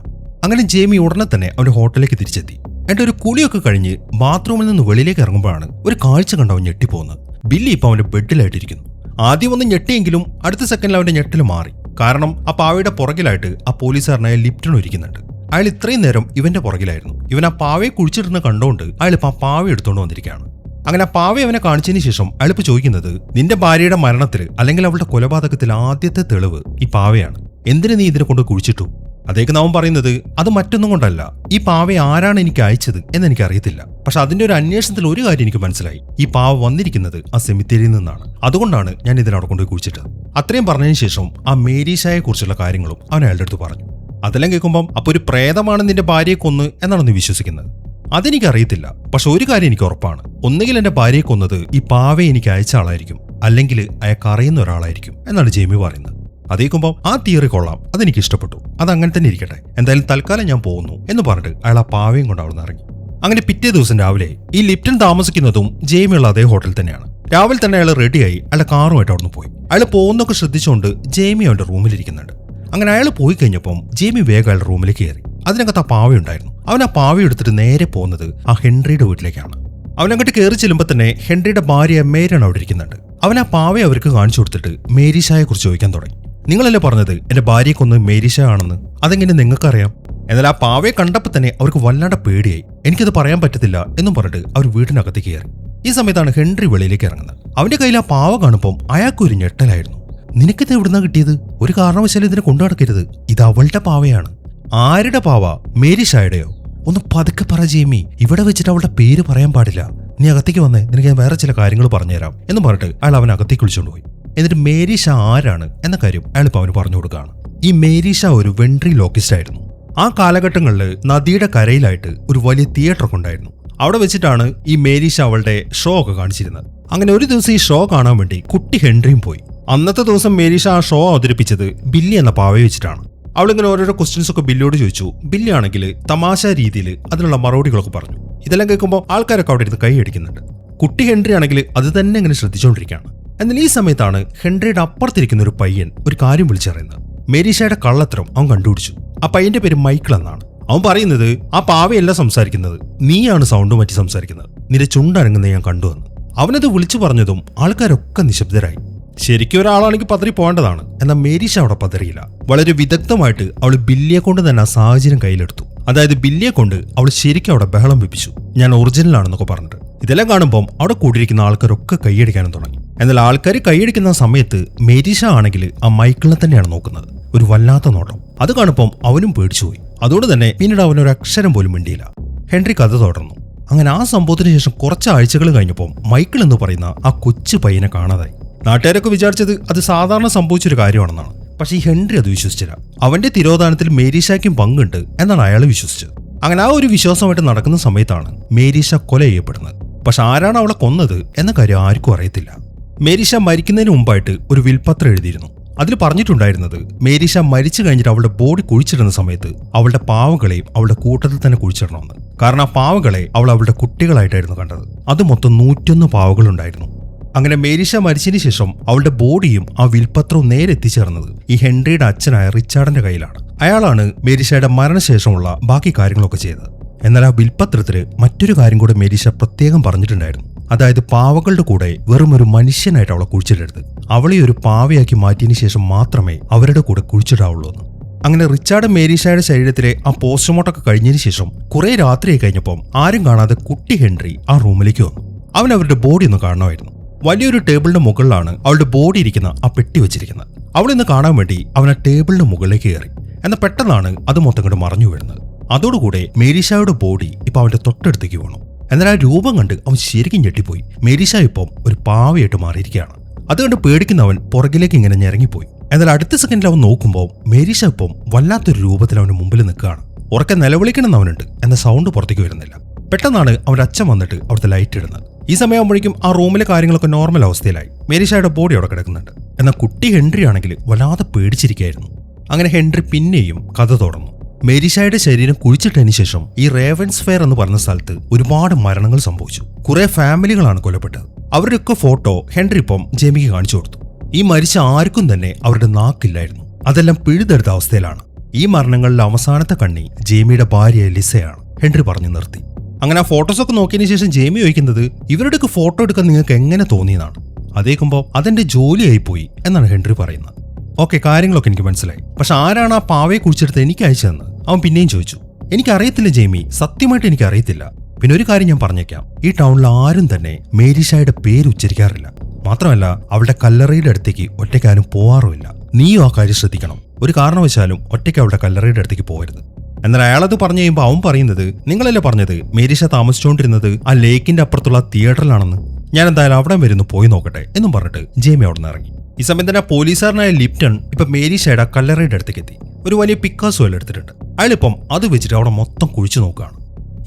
അങ്ങനെ ജേമി ഉടനെ തന്നെ അവന്റെ ഹോട്ടലിലേക്ക് തിരിച്ചെത്തി. എന്നിട്ട് ഒരു കുളിയൊക്കെ കഴിഞ്ഞ് ബാത്റൂമിൽ നിന്ന് വെളിയിലേക്ക് ഇറങ്ങുമ്പോഴാണ് ഒരു കാഴ്ച കണ്ട് അവൻ ഞെട്ടിപ്പോകുന്നത്. ബില്ലി ഇപ്പൊ അവന്റെ ബെഡിലായിട്ടിരിക്കുന്നു. ആദ്യം ഒന്ന് ഞെട്ടിയെങ്കിലും അടുത്ത സെക്കൻഡിൽ അവന്റെ ഞെട്ടൽ മാറി. കാരണം ആ പാവയുടെ പുറകിലായിട്ട് ആ പോലീസുകാരനായ ലിപ്റ്റൺ ഇരിക്കുന്നുണ്ട്. അയാൾ ഇത്രയും നേരം ഇവന്റെ പുറകിലായിരുന്നു. ഇവൻ ആ പാവയെ കുഴിച്ചിടുന്ന കണ്ടുകൊണ്ട് അയാൾ ഇപ്പൊ ആ പാവ എടുത്തുകൊണ്ട് വന്നിരിക്കുകയാണ്. അങ്ങനെ ആ പാവയെ അവനെ കാണിച്ചതിന് ശേഷം അയാൾ ഇപ്പൊ ചോദിക്കുന്നത്, നിന്റെ ഭാര്യയുടെ മരണത്തിൽ അല്ലെങ്കിൽ അവളുടെ കൊലപാതകത്തിൽ ആദ്യത്തെ തെളിവ് ഈ പാവയാണ്. എന്തിനു നീ ഇതിനെ കൊണ്ട് കുഴിച്ചിട്ടു? അതേക്ക് നാം പറയുന്നത് അത് മറ്റൊന്നും കൊണ്ടല്ല, ഈ പാവയെ ആരാണ് എനിക്ക് അയച്ചത് എന്ന് എനിക്ക് അറിയത്തില്ല. പക്ഷെ അതിന്റെ ഒരു അന്വേഷണത്തിൽ ഒരു കാര്യം എനിക്ക് മനസ്സിലായി. ഈ പാവ വന്നിരിക്കുന്നത് ആ സെമിത്തേരിയിൽ നിന്നാണ്. അതുകൊണ്ടാണ് ഞാൻ ഇതിനവിടെ കൊണ്ടുപോയി കുഴിച്ചിട്ടത്. അത്രയും പറഞ്ഞതിന് ശേഷം ആ മേരി ഷായെ കുറിച്ചുള്ള കാര്യങ്ങളും അവൻ അയാളുടെ അടുത്ത് പറഞ്ഞു. അതെല്ലാം കേൾക്കുമ്പോൾ അപ്പൊ ഒരു പ്രേതമാണ് നിന്റെ ഭാര്യയെ കൊന്ന് എന്നാണ് നീ വിശ്വസിക്കുന്നത്? അതെനിക്കറിയത്തില്ല. പക്ഷെ ഒരു കാര്യം എനിക്ക് ഉറപ്പാണ്, ഒന്നുകിൽ എന്റെ ഭാര്യയെ കൊന്നത് ഈ പാവയെ എനിക്ക് അയച്ച ആളായിരിക്കും, അല്ലെങ്കിൽ അയാൾക്ക് അറിയുന്ന ഒരാളായിരിക്കും എന്നാണ് ജേമി പറയുന്നത്. അതേക്കുമ്പോൾ ആ തിയറി കൊള്ളാം, അതെനിക്ക് ഇഷ്ടപ്പെട്ടു, അതങ്ങനെ തന്നെ ഇരിക്കട്ടെ, എന്തായാലും തൽക്കാലം ഞാൻ പോകുന്നു എന്ന് പറഞ്ഞിട്ട് അയാൾ ആ പാവയും കൊണ്ട് അവിടെ നിന്ന് ഇറങ്ങി. അങ്ങനെ പിറ്റേ ദിവസം രാവിലെ ഈ ലിപ്റ്റൺ താമസിക്കുന്നതും ജേമിയുള്ള അതേ ഹോട്ടലിൽ തന്നെയാണ്. രാവിലെ തന്നെ അയാൾ റെഡിയായി അയാളുടെ കാറുമായിട്ട് അവിടെ നിന്ന് പോയി. അയാൾ പോകുന്നൊക്കെ ശ്രദ്ധിച്ചുകൊണ്ട് ജേമി അവന്റെ റൂമിലിരിക്കുന്നുണ്ട്. അങ്ങനെ അയാൾ പോയി കഴിഞ്ഞപ്പം ജേമി വേഗം അയാളുടെ റൂമിലേക്ക് കയറി. അതിനകത്ത് ആ പാവയുണ്ടായിരുന്നു. അവൻ ആ പാവ എടുത്തിട്ട് നേരെ പോകുന്നത് ആ ഹെൻറിയുടെ വീട്ടിലേക്കാണ്. അവനങ്ങോട്ട് കയറി ചെല്ലുമ്പോൾ തന്നെ ഹെൻറിയുടെ ഭാര്യ മേരിയാണ് അവിടെ ഇരിക്കുന്നുണ്ട്. അവൻ ആ പാവയെ അവർക്ക് കാണിച്ചു കൊടുത്തിട്ട് മേരി ഷായെ കുറിച്ച് ചോദിക്കാൻ തുടങ്ങി. നിങ്ങളല്ലേ പറഞ്ഞത് എന്റെ ഭാര്യയെ കൊന്ന് മേരി ഷാ ആണെന്ന്? അതെങ്ങനെ നിങ്ങൾക്കറിയാം? എന്നാൽ ആ പാവയെ കണ്ടപ്പോൾ തന്നെ അവർക്ക് വല്ലാണ്ട് പേടിയായി. എനിക്കത് പറയാൻ പറ്റത്തില്ല എന്നും പറഞ്ഞിട്ട് അവർ വീട്ടിനകത്തേക്ക് കയറി. ഈ സമയത്താണ് ഹെൻറി വെളിയിലേക്ക് ഇറങ്ങുന്നത്. അവന്റെ കയ്യിൽ ആ പാവ കാണുമ്പോൾ അയാൾക്കൊരു ഞെട്ടലായിരുന്നു. നിനക്കിത് എവിടുന്നാ കിട്ടിയത്? ഒരു കാരണവശാലും ഇതിനെ കൊണ്ടു നടക്കരുത്, ഇത് അവളുടെ പാവയാണ്. ആരുടെ പാവ? മേരി ഷായുടെയോ? ഒന്ന് പതുക്കെ പറ ജേമി, ഇവിടെ വെച്ചിട്ട് അവളുടെ പേര് പറയാൻ പാടില്ല. നീ അകത്തേക്ക് വന്നേ, നിനക്ക് ഞാൻ വേറെ ചില കാര്യങ്ങൾ പറഞ്ഞുതരാം എന്ന് പറഞ്ഞിട്ട് അയാൾ അവൻ അകത്തേക്ക് വിളിച്ചുകൊണ്ട് പോയി. എന്നിട്ട് മേരി ഷാ ആരാണ് എന്ന കാര്യം അയാളിപ്പോൾ അവന് പറഞ്ഞു കൊടുക്കുകയാണ്. ഈ മേരി ഷാ ഒരു വെൻട്രി ലോക്കിസ്റ്റ് ആയിരുന്നു. ആ കാലഘട്ടങ്ങളിൽ നദിയുടെ കരയിലായിട്ട് ഒരു വലിയ തിയേറ്റർ ഒക്കെ ഉണ്ടായിരുന്നു. അവിടെ വെച്ചിട്ടാണ് ഈ മേരി ഷാ അവളുടെ ഷോ ഒക്കെ കാണിച്ചിരുന്നത്. അങ്ങനെ ഒരു ദിവസം ഈ ഷോ കാണാൻ വേണ്ടി കുട്ടി ഹെൻറിയും പോയി. അന്നത്തെ ദിവസം മേരി ഷാ ആ ഷോ അവതരിപ്പിച്ചത് ബില്ലി എന്ന പാവയെ വെച്ചിട്ടാണ്. അവളിങ്ങനെ ഓരോരോ ക്വസ്റ്റ്യൻസ് ഒക്കെ ബില്ലിയോട് ചോദിച്ചു. ബില്ലി ആണെങ്കിൽ തമാശ രീതിയിൽ അതിനുള്ള മറുപടികളൊക്കെ പറഞ്ഞു. ഇതെല്ലാം കേൾക്കുമ്പോൾ ആൾക്കാരൊക്കെ അവിടെ ഇരുന്ന് കൈയടിക്കുന്നുണ്ട്. കുട്ടി ഹെൻറി ആണെങ്കിൽ അത് തന്നെ ഇങ്ങനെ ശ്രദ്ധിച്ചുകൊണ്ടിരിക്കുകയാണ്. എന്നാൽ ഈ സമയത്താണ് ഹെൻറിയുടെ അപ്പുറത്തിരിക്കുന്ന ഒരു പയ്യൻ ഒരു കാര്യം വിളിച്ചറിയുന്നത്. മേരി ഷായുടെ കള്ളത്തരം അവൻ കണ്ടുപിടിച്ചു. ആ പയ്യന്റെ പേര് മൈക്കിൾ എന്നാണ്. അവൻ പറയുന്നത് ആ പാവയല്ല സംസാരിക്കുന്നത്, നീയാണ് സൗണ്ട് മാറ്റി സംസാരിക്കുന്നത്, നിന്റെ ചുണ്ടനങ്ങുന്ന ഞാൻ കണ്ടുവന്ന്. അവനത് വിളിച്ചു പറഞ്ഞതും ആൾക്കാരൊക്കെ നിശബ്ദരായി. ശരിക്കും ഒരാളാണെങ്കിൽ പതറി പോകേണ്ടതാണ്. എന്നാൽ മേരി ഷാ അവിടെ പതറിയില്ല. വളരെ വിദഗ്ധമായിട്ട് അവൾ ബില്ലിയെ കൊണ്ട് തന്നെ ആ സാഹചര്യം കയ്യിലെടുത്തു. അതായത് ബില്ലിയെ കൊണ്ട് അവൾ ശരിക്കും അവിടെ ബഹളം വെപ്പിച്ചു, ഞാൻ ഒറിജിനൽ ആണെന്നൊക്കെ പറഞ്ഞിട്ട്. ഇതെല്ലാം കാണുമ്പോൾ അവിടെ കൂടിയിരിക്കുന്ന ആൾക്കാരൊക്കെ കൈയടിക്കാനും തുടങ്ങി. എന്നാൽ ആൾക്കാർ കൈയടിക്കുന്ന സമയത്ത് മേരി ഷാ ആണെങ്കിൽ ആ മൈക്കിളിനെ തന്നെയാണ് നോക്കുന്നത്. ഒരു വല്ലാത്ത നോട്ടം. അത് കാണുമ്പം അവനും പേടിച്ചുപോയി. അതുകൊണ്ട് തന്നെ പിന്നീട് അവനൊരു അക്ഷരം പോലും മിണ്ടിയില്ല. ഹെൻറി കഥ തുടർന്നു. അങ്ങനെ ആ സംഭവത്തിന് ശേഷം കുറച്ച് ആഴ്ചകൾ കഴിഞ്ഞപ്പോൾ മൈക്കിൾ എന്ന് പറയുന്ന ആ കൊച്ചു പയ്യനെ കാണാതായി. നാട്ടുകാരൊക്കെ വിചാരിച്ചത് അത് സാധാരണ സംഭവിച്ചൊരു കാര്യമാണെന്നാണ്. പക്ഷേ ഈ ഹെൻറി അത് വിശ്വസിച്ചില്ല. അവന്റെ തിരോധാനത്തിൽ മേരി ഷായ്ക്കും പങ്കുണ്ട് എന്നാണ് അയാൾ വിശ്വസിച്ചത്. അങ്ങനെ ആ ഒരു വിശ്വാസമായിട്ട് നടക്കുന്ന സമയത്താണ് മേരി ഷാ കൊല ചെയ്യപ്പെടുന്നത്. പക്ഷെ ആരാണ് അവളെ കൊന്നത് എന്ന കാര്യം ആർക്കും അറിയത്തില്ല. മേരി ഷാ മരിക്കുന്നതിന് മുമ്പായിട്ട് ഒരു വിൽപത്രം എഴുതിയിരുന്നു. അതിൽ പറഞ്ഞിട്ടുണ്ടായിരുന്നത് മേരി ഷാ മരിച്ചു കഴിഞ്ഞിട്ട് അവളുടെ ബോഡി കുഴിച്ചിടുന്ന സമയത്ത് അവളുടെ പാവകളെയും അവളുടെ കൂട്ടത്തിൽ തന്നെ കുഴിച്ചിടണമെന്ന്. കാരണം ആ പാവകളെ അവൾ അവളുടെ കുട്ടികളായിട്ടായിരുന്നു കണ്ടത്. അത് മൊത്തം 101 പാവകളുണ്ടായിരുന്നു. അങ്ങനെ മേരിഷ മരിച്ചതിന് ശേഷം അവളുടെ ബോഡിയും ആ വിൽപത്രവും നേരെ എത്തിച്ചേർന്നത് ഈ ഹെൻറിയുടെ അച്ഛനായ റിച്ചാർഡിന്റെ കയ്യിലാണ്. അയാളാണ് മേരിഷയുടെ മരണശേഷമുള്ള ബാക്കി കാര്യങ്ങളൊക്കെ ചെയ്തത്. എന്നാൽ ആ വിൽപത്രത്തില് മറ്റൊരു കാര്യം കൂടെ മേരിഷ പ്രത്യേകം പറഞ്ഞിട്ടുണ്ടായിരുന്നു. അതായത് പാവകളുടെ കൂടെ വെറും ഒരു മനുഷ്യനായിട്ട് അവളെ കുഴിച്ചിടരുത്, അവളെ ഒരു പാവയാക്കി മാറ്റിയതിനു ശേഷം മാത്രമേ അവരുടെ കൂടെ കുഴിച്ചിടാവുള്ളൂ എന്ന്. അങ്ങനെ റിച്ചാർഡ് മേരിഷയുടെ ശരീരത്തിലെ ആ പോസ്റ്റ്മോർട്ടം ഒക്കെ കഴിഞ്ഞതിന് ശേഷം കുറെ രാത്രിയായി കഴിഞ്ഞപ്പം ആരും കാണാതെ കുട്ടി ഹെൻറി ആ റൂമിലേക്ക് വന്നു. അവൻ അവരുടെ ബോഡി ഒന്ന് കാണണമായിരുന്നു. വലിയൊരു ടേബിളിന്റെ മുകളിലാണ് അവളുടെ ബോഡി ഇരിക്കുന്ന ആ പെട്ടി വെച്ചിരിക്കുന്നത്. അവളിന്ന് കാണാൻ വേണ്ടി അവൻ ആ ടേബിളിന്റെ മുകളിലേക്ക് കയറി. എന്നാൽ പെട്ടെന്നാണ് അത് മൊത്തം കൊണ്ട് മറഞ്ഞു വീഴുന്നത്. അതോടുകൂടെ മേരിഷയുടെ ബോഡി ഇപ്പൊ അവന്റെ തൊട്ടടുത്തേക്ക് വീണു. എന്നാൽ ആ രൂപം കണ്ട് അവൻ ശരിക്കും ഞെട്ടിപ്പോയി. മേരിഷ ഇപ്പം ഒരു പാവയായിട്ട് മാറിയിരിക്കുകയാണ്. അതുകൊണ്ട് പേടിക്കുന്നവൻ പുറകിലേക്ക് ഇങ്ങനെ ഞെരങ്ങിപ്പോയി. എന്നാൽ അടുത്ത സെക്കൻഡിൽ അവൻ നോക്കുമ്പോൾ മേരിഷ ഇപ്പം വല്ലാത്തൊരു രൂപത്തിൽ അവന് മുമ്പിൽ നിൽക്കുകയാണ്. ഉറക്കെ നിലവിളിക്കണമെന്നവനുണ്ട്, എന്ന സൗണ്ട് പുറത്തേക്ക് വരുന്നില്ല. പെട്ടെന്നാണ് അവന്റെ അച്ഛൻ വന്നിട്ട് അവിടുത്തെ ലൈറ്റ് ഇടുന്നത്. ഈ സമയമാകുമ്പോഴേക്കും ആ റൂമിലെ കാര്യങ്ങളൊക്കെ നോർമൽ അവസ്ഥയിലായി. മേരിഷയുടെ ബോഡി അവിടെ കിടക്കുന്നുണ്ട്. എന്നാൽ കുട്ടി ഹെൻറി ആണെങ്കിൽ വല്ലാതെ പേടിച്ചിരിക്കുകയായിരുന്നു. അങ്ങനെ ഹെൻറി പിന്നെയും കഥ തുടർന്നു. മേരിഷയുടെ ശരീരം കുഴിച്ചിട്ടതിന് ശേഷം ഈ റേവൻസ് ഫെയർ എന്ന് പറഞ്ഞ സ്ഥലത്ത് ഒരുപാട് മരണങ്ങൾ സംഭവിച്ചു. കുറെ ഫാമിലികളാണ് കൊല്ലപ്പെട്ടത്. അവരുടെയൊക്കെ ഫോട്ടോ ഹെൻറി ഇപ്പം ജേമിക്ക് കാണിച്ചു കൊടുത്തു. ഈ മരിച്ച ആർക്കും തന്നെ അവരുടെ നാക്കില്ലായിരുന്നു. അതെല്ലാം പിഴുതെടുത്ത അവസ്ഥയിലാണ്. ഈ മരണങ്ങളിലെ അവസാനത്തെ കണ്ണി ജേമിയുടെ ഭാര്യ ലിസയാണ്. ഹെൻറി പറഞ്ഞു നിർത്തി. അങ്ങനെ ആ ഫോട്ടോസൊക്കെ നോക്കിയതിനു ശേഷം ജേമി ചോദിക്കുന്നത്, ഇവരുടെയൊക്കെ ഫോട്ടോ എടുക്കാൻ നിങ്ങൾക്ക് എങ്ങനെ തോന്നിയെന്നാണ്. അതേക്കുമ്പോൾ അതെന്റെ ജോലിയായി പോയി എന്നാണ് ഹെൻറി പറയുന്നത്. ഓക്കെ, കാര്യങ്ങളൊക്കെ എനിക്ക് മനസ്സിലായി. പക്ഷെ ആരാണ് ആ പാവയെ കുഴിച്ചെടുത്ത് എനിക്ക് അയച്ചതെന്ന് അവൻ പിന്നെയും ചോദിച്ചു. എനിക്കറിയത്തില്ല ജേമി, സത്യമായിട്ട് എനിക്കറിയത്തില്ല. പിന്നെ ഒരു കാര്യം ഞാൻ പറഞ്ഞേക്കാം, ഈ ടൗണിൽ ആരും തന്നെ മേരിഷയുടെ പേര് ഉച്ചരിക്കാറില്ല. മാത്രമല്ല അവളുടെ കല്ലറയുടെ അടുത്തേക്ക് ഒറ്റയ്ക്കാരും പോവാറുമില്ല. നീയും ആ കാര്യം ശ്രദ്ധിക്കണം. ഒരു കാരണവശാലും ഒറ്റയ്ക്ക് അവളുടെ കല്ലറയുടെ അടുത്തേക്ക് പോകരുത്. എന്നാൽ അയാളത് പറഞ്ഞു കഴിയുമ്പോൾ അവൻ പറയുന്നത്, നിങ്ങളല്ലേ പറഞ്ഞത് മേരിഷ താമസിച്ചുകൊണ്ടിരുന്നത് ആ ലേക്കിന്റെ അപ്പുറത്തുള്ള തിയേറ്ററിലാണെന്ന്. ഞാൻ എന്തായാലും അവിടെ വരുന്നു പോയി നോക്കട്ടെ എന്നും പറഞ്ഞിട്ട് ജേമി അവിടെ നിന്ന് ഇറങ്ങി. ഈ സമയം തന്നെ പോലീസുകാരനായ ലിപ്റ്റൺ ഇപ്പൊ മേരിഷയുടെ കല്ലറയുടെ അടുത്തേക്ക് എത്തി. ഒരു വലിയ പിക്കാസോ എല്ലാം എടുത്തിട്ടുണ്ട്. അയാളിപ്പം അത് വെച്ചിട്ട് അവിടെ മൊത്തം കുഴിച്ചു നോക്കുകയാണ്.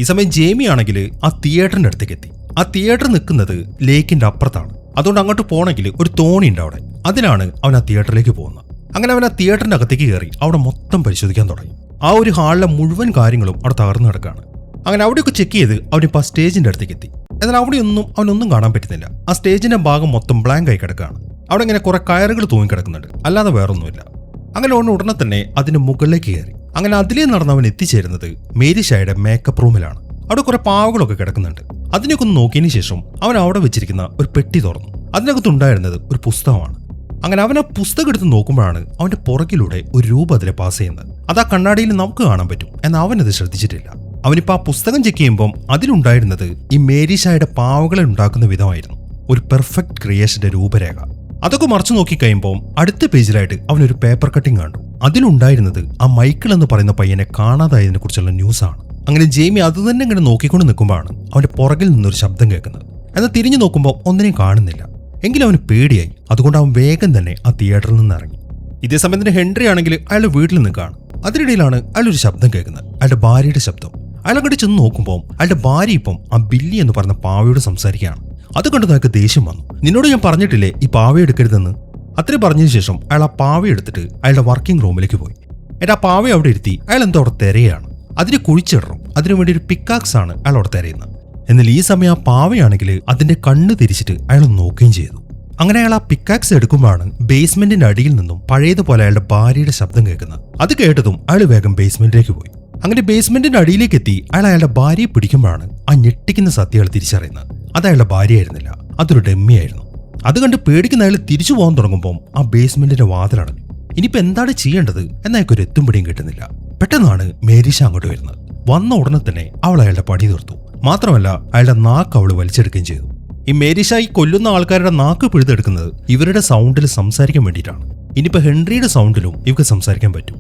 ഈ സമയം ജേമി ആണെങ്കിൽ ആ തിയേറ്ററിന്റെ അടുത്തേക്ക് എത്തി. ആ തിയേറ്റർ നിൽക്കുന്നത് ലേക്കിന്റെ അപ്പുറത്താണ്. അതുകൊണ്ട് അങ്ങോട്ട് പോകണമെങ്കിൽ ഒരു തോണി ഉണ്ട് അവിടെ. അതിലാണ് അവൻ ആ തിയേറ്ററിലേക്ക് പോകുന്നത്. അങ്ങനെ അവൻ ആ തിയേറ്ററിന്റെ അകത്തേക്ക് കയറി അവിടെ മൊത്തം പരിശോധിക്കാൻ തുടങ്ങി. ആ ഒരു ഹാളിലെ മുഴുവൻ കാര്യങ്ങളും അവിടെ തകർന്നു കിടക്കുകയാണ്. അങ്ങനെ അവിടെയൊക്കെ ചെക്ക് ചെയ്ത് അവനിപ്പോൾ ആ സ്റ്റേജിന്റെ അടുത്തേക്ക് എത്തി. എന്നാൽ അവിടെയൊന്നും അവനൊന്നും കാണാൻ പറ്റുന്നില്ല. ആ സ്റ്റേജിന്റെ ഭാഗം മൊത്തം ബ്ലാങ്ക് ആയി കിടക്കുകയാണ്. അവിടെ ഇങ്ങനെ കുറെ കയറുകൾ തൂങ്ങിക്കിടക്കുന്നുണ്ട്, അല്ലാതെ വേറൊന്നുമില്ല. അങ്ങനെ ഉടനെ തന്നെ അതിന് മുകളിലേക്ക് കയറി. അങ്ങനെ അതിലേ നടന്നവൻ എത്തിച്ചേരുന്നത് മേരിഷയുടെ മേക്കപ്പ് റൂമിലാണ്. അവിടെ കുറെ പാവകളൊക്കെ കിടക്കുന്നുണ്ട്. അതിനൊക്കെ ഒന്ന് നോക്കിയതിനു ശേഷം അവൻ അവിടെ വെച്ചിരിക്കുന്ന ഒരു പെട്ടി തുറന്നു. അതിനകത്തുണ്ടായിരുന്നത് ഒരു പുസ്തകമാണ്. അങ്ങനെ അവൻ ആ പുസ്തകം എടുത്ത് നോക്കുമ്പോഴാണ് അവന്റെ പുറകിലൂടെ ഒരു രൂപം അതിലെ പാസ് ചെയ്യുന്നത്. അത് ആ കണ്ണാടിയിൽ നമുക്ക് കാണാൻ പറ്റും. എന്നാൽ അവനത് ശ്രദ്ധിച്ചിട്ടില്ല. അവനിപ്പോൾ ആ പുസ്തകം ചെക്ക് ചെയ്യുമ്പം അതിലുണ്ടായിരുന്നത് ഈ മേരിഷയുടെ പാവകളെ ഉണ്ടാക്കുന്ന വിധമായിരുന്നു. ഒരു പെർഫെക്റ്റ് ക്രിയേഷന്റെ രൂപരേഖ. അതൊക്കെ മറച്ചു നോക്കി കഴിയുമ്പോൾ അടുത്ത പേജിലായിട്ട് അവനൊരു പേപ്പർ കട്ടിംഗ് കണ്ടു. അതിലുണ്ടായിരുന്നത് ആ മൈക്കിൾ എന്ന് പറയുന്ന പയ്യനെ കാണാതായതിനെ കുറിച്ചുള്ള ന്യൂസാണ്. അങ്ങനെ ജേമി അത് തന്നെ ഇങ്ങനെ നോക്കിക്കൊണ്ട് നിൽക്കുമ്പോഴാണ് അവന്റെ പുറകിൽ നിന്നൊരു ശബ്ദം കേൾക്കുന്നത്. എന്നാൽ തിരിഞ്ഞു നോക്കുമ്പോൾ ഒന്നിനെയും കാണുന്നില്ല. എങ്കിലും അവന് പേടിയായി. അതുകൊണ്ട് അവൻ വേഗം തന്നെ ആ തിയേറ്ററിൽ നിന്ന് ഇറങ്ങി. ഇതേ സമയത്തിന് ഹെൻറി ആണെങ്കിൽ അയാളുടെ വീട്ടിൽ നിൽക്കുകയാണ്. അതിനിടയിലാണ് അയാളൊരു ശബ്ദം കേൾക്കുന്നത്, അയാളുടെ ഭാര്യയുടെ ശബ്ദം. അയാളങ്ങോട്ട് ചെന്ന് നോക്കുമ്പോൾ അയാളുടെ ഭാര്യ ഇപ്പം ആ ബില്ലി എന്ന് പറഞ്ഞ പാവയോട് സംസാരിക്കുകയാണ്. അത് കണ്ട് നിനക്ക് ദേഷ്യം വന്നു. നിന്നോട് ഞാൻ പറഞ്ഞിട്ടില്ലേ ഈ പാവ എടുക്കരുതെന്ന്. അത്രയും പറഞ്ഞതിന് ശേഷം അയാൾ ആ പാവ എടുത്തിട്ട് അയാളുടെ വർക്കിംഗ് റൂമിലേക്ക് പോയി. എന്നിട്ട് ആ പാവ അവിടെ ഇരുത്തി അയാൾ എന്തോ അവിടെ തിരയാണ്. അതിനെ കുഴിച്ചിടണം. അതിനുവേണ്ടി ഒരു പിക്കാക്സ് ആണ് അയാൾ അവിടെ തിരയുന്നത്. എന്നാൽ ഈ സമയം ആ പാവയാണെങ്കിൽ അതിന്റെ കണ്ണ് തിരിച്ചിട്ട് അയാൾ നോക്കുകയും ചെയ്തു. അങ്ങനെ അയാൾ ആ പിക്കാക്സ് എടുക്കുമ്പോഴാണ് ബേസ്മെന്റിന്റെ അടിയിൽ നിന്നും പഴയതുപോലെ അയാളുടെ ഭാര്യയുടെ ശബ്ദം കേൾക്കുന്നത്. അത് കേട്ടതും അയാൾ വേഗം ബേസ്മെന്റിലേക്ക് പോയി. അങ്ങനെ ബേസ്മെന്റിന്റെ അടിയിലേക്ക് എത്തി അയാൾ അയാളുടെ ഭാര്യയെ പിടിക്കുമ്പോഴാണ് ആ ഞെട്ടിക്കുന്ന സത്യങ്ങൾ തിരിച്ചറിയുന്നത്. അത് അയാളുടെ ഭാര്യയായിരുന്നില്ല, അതൊരു ഡെമ്മിയായിരുന്നു. അത് കണ്ട് പേടിക്കുന്ന അയാൾ തിരിച്ചു പോകാൻ തുടങ്ങുമ്പോൾ ആ ബേസ്മെന്റിന്റെ വാതിലടഞ്ഞു. ഇനിയിപ്പോൾ എന്താണ് ചെയ്യേണ്ടത് എന്നയാൾക്കൊരു എത്തും പിടിയും കിട്ടുന്നില്ല. പെട്ടെന്നാണ് മേരിഷ അങ്ങോട്ട് വരുന്നത്. വന്ന ഉടനെ തന്നെ അവൾ അയാളുടെ പണി തീർത്തു. മാത്രമല്ല അയാളുടെ നാക്ക് അവൾ വലിച്ചെടുക്കുകയും ചെയ്തു. ഈ മേരിഷ ഈ കൊല്ലുന്ന ആൾക്കാരുടെ നാക്ക് പിഴുതെടുക്കുന്നത് ഇവരുടെ സൗണ്ടിൽ സംസാരിക്കാൻ വേണ്ടിയിട്ടാണ്. ഇനിയിപ്പോൾ ഹെൻറിയുടെ സൗണ്ടിലും ഇവർക്ക് സംസാരിക്കാൻ പറ്റും.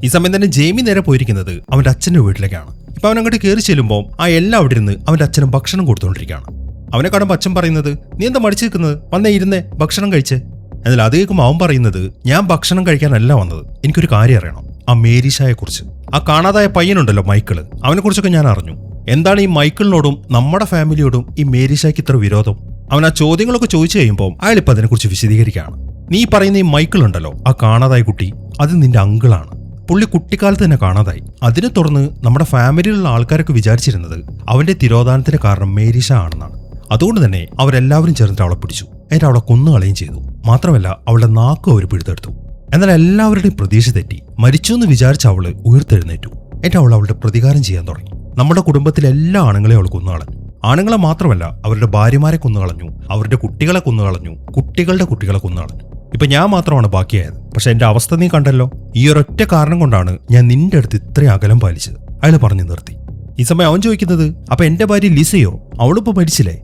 ഈ സമയം തന്നെ ജേമി നേരെ പോയിരിക്കുന്നത് അവന്റെ അച്ഛന്റെ വീട്ടിലേക്കാണ്. ഇപ്പൊ അവൻ അങ്ങോട്ട് കയറി ചെല്ലുമ്പോൾ ആ എല്ലാം അവിടെ ഇരുന്ന് അവന്റെ അച്ഛനും ഭക്ഷണം കൊടുത്തുകൊണ്ടിരിക്കുകയാണ്. അവനെ കാണുമ്പോൾ അച്ഛൻ പറയുന്നത്, നീ എന്താ മടിച്ചു നിൽക്കുന്നത്, വന്നേ ഇരുന്നേ ഭക്ഷണം കഴിച്ചേ. എന്നാൽ അത് കേൾക്കുമ്പോൾ അവൻ പറയുന്നത്, ഞാൻ ഭക്ഷണം കഴിക്കാനല്ല വന്നത്, എനിക്കൊരു കാര്യം അറിയണം, ആ മേരിഷയെ കുറിച്ച്. ആ കാണാതായ പയ്യനുണ്ടല്ലോ മൈക്കിള്, അവനെ കുറിച്ചൊക്കെ ഞാൻ അറിഞ്ഞു. എന്താണ് ഈ മൈക്കിളിനോടും നമ്മുടെ ഫാമിലിയോടും ഈ മേരിഷയ്ക്ക് ഇത്ര വിരോധം? അവൻ ആ ചോദ്യങ്ങളൊക്കെ ചോദിച്ചു കഴിയുമ്പോൾ അയാളിപ്പോൾ അതിനെക്കുറിച്ച് വിശദീകരിക്കുകയാണ്. നീ പറയുന്ന ഈ മൈക്കിൾ ഉണ്ടല്ലോ, ആ കാണാതായ കുട്ടി, അത് നിന്റെ അങ്കിളാണ്. പുള്ളി കുട്ടിക്കാലത്ത് തന്നെ കാണാതായി. അതിനെ തുടർന്ന് നമ്മുടെ ഫാമിലിയിലുള്ള ആൾക്കാരൊക്കെ വിചാരിച്ചിരുന്നത് അവന്റെ തിരോധാനത്തിന് കാരണം മേരിഷ ആണെന്നാണ്. അതുകൊണ്ട് തന്നെ അവരെല്ലാവരും ചേർന്നിട്ട് അവളെ പിടിച്ചു. എന്നിട്ട് അവളെ കൊന്നുകളയും ചെയ്തു. മാത്രമല്ല അവളുടെ നാക്കും അവർ പിടിച്ചെടുത്തു. എന്നാൽ എല്ലാവരുടെയും പ്രതീക്ഷ തെറ്റി. മരിച്ചു എന്ന് വിചാരിച്ച അവള് ഉയർത്തെഴുന്നേറ്റു. എന്നിട്ട് അവൾ അവളുടെ പ്രതികാരം ചെയ്യാൻ തുടങ്ങി. നമ്മുടെ കുടുംബത്തിലെ എല്ലാ ആണുങ്ങളെയും അവൾ കൊന്നുകളഞ്ഞു. ആണുങ്ങളെ മാത്രമല്ല, അവരുടെ ഭാര്യമാരെ കൊന്നുകളഞ്ഞു, അവരുടെ കുട്ടികളെ കൊന്നുകളഞ്ഞു, കുട്ടികളുടെ കുട്ടികളെ കൊന്നുകളഞ്ഞു. ഇപ്പൊ ഞാൻ മാത്രമാണ് ബാക്കിയായത്. പക്ഷെ എന്റെ അവസ്ഥ നീ കണ്ടല്ലോ. ഈ ഒരൊറ്റ കാരണം കൊണ്ടാണ് ഞാൻ നിന്റെ അടുത്ത് ഇത്രയും അകലം പാലിച്ചത്. അയാൾ പറഞ്ഞു നിർത്തി. ഈ സമയം അവൻ ചോദിക്കുന്നത്, അപ്പൊ എന്റെ ഭാര്യ ലിസയോ? അവളിപ്പോ മരിച്ചില്ലേ?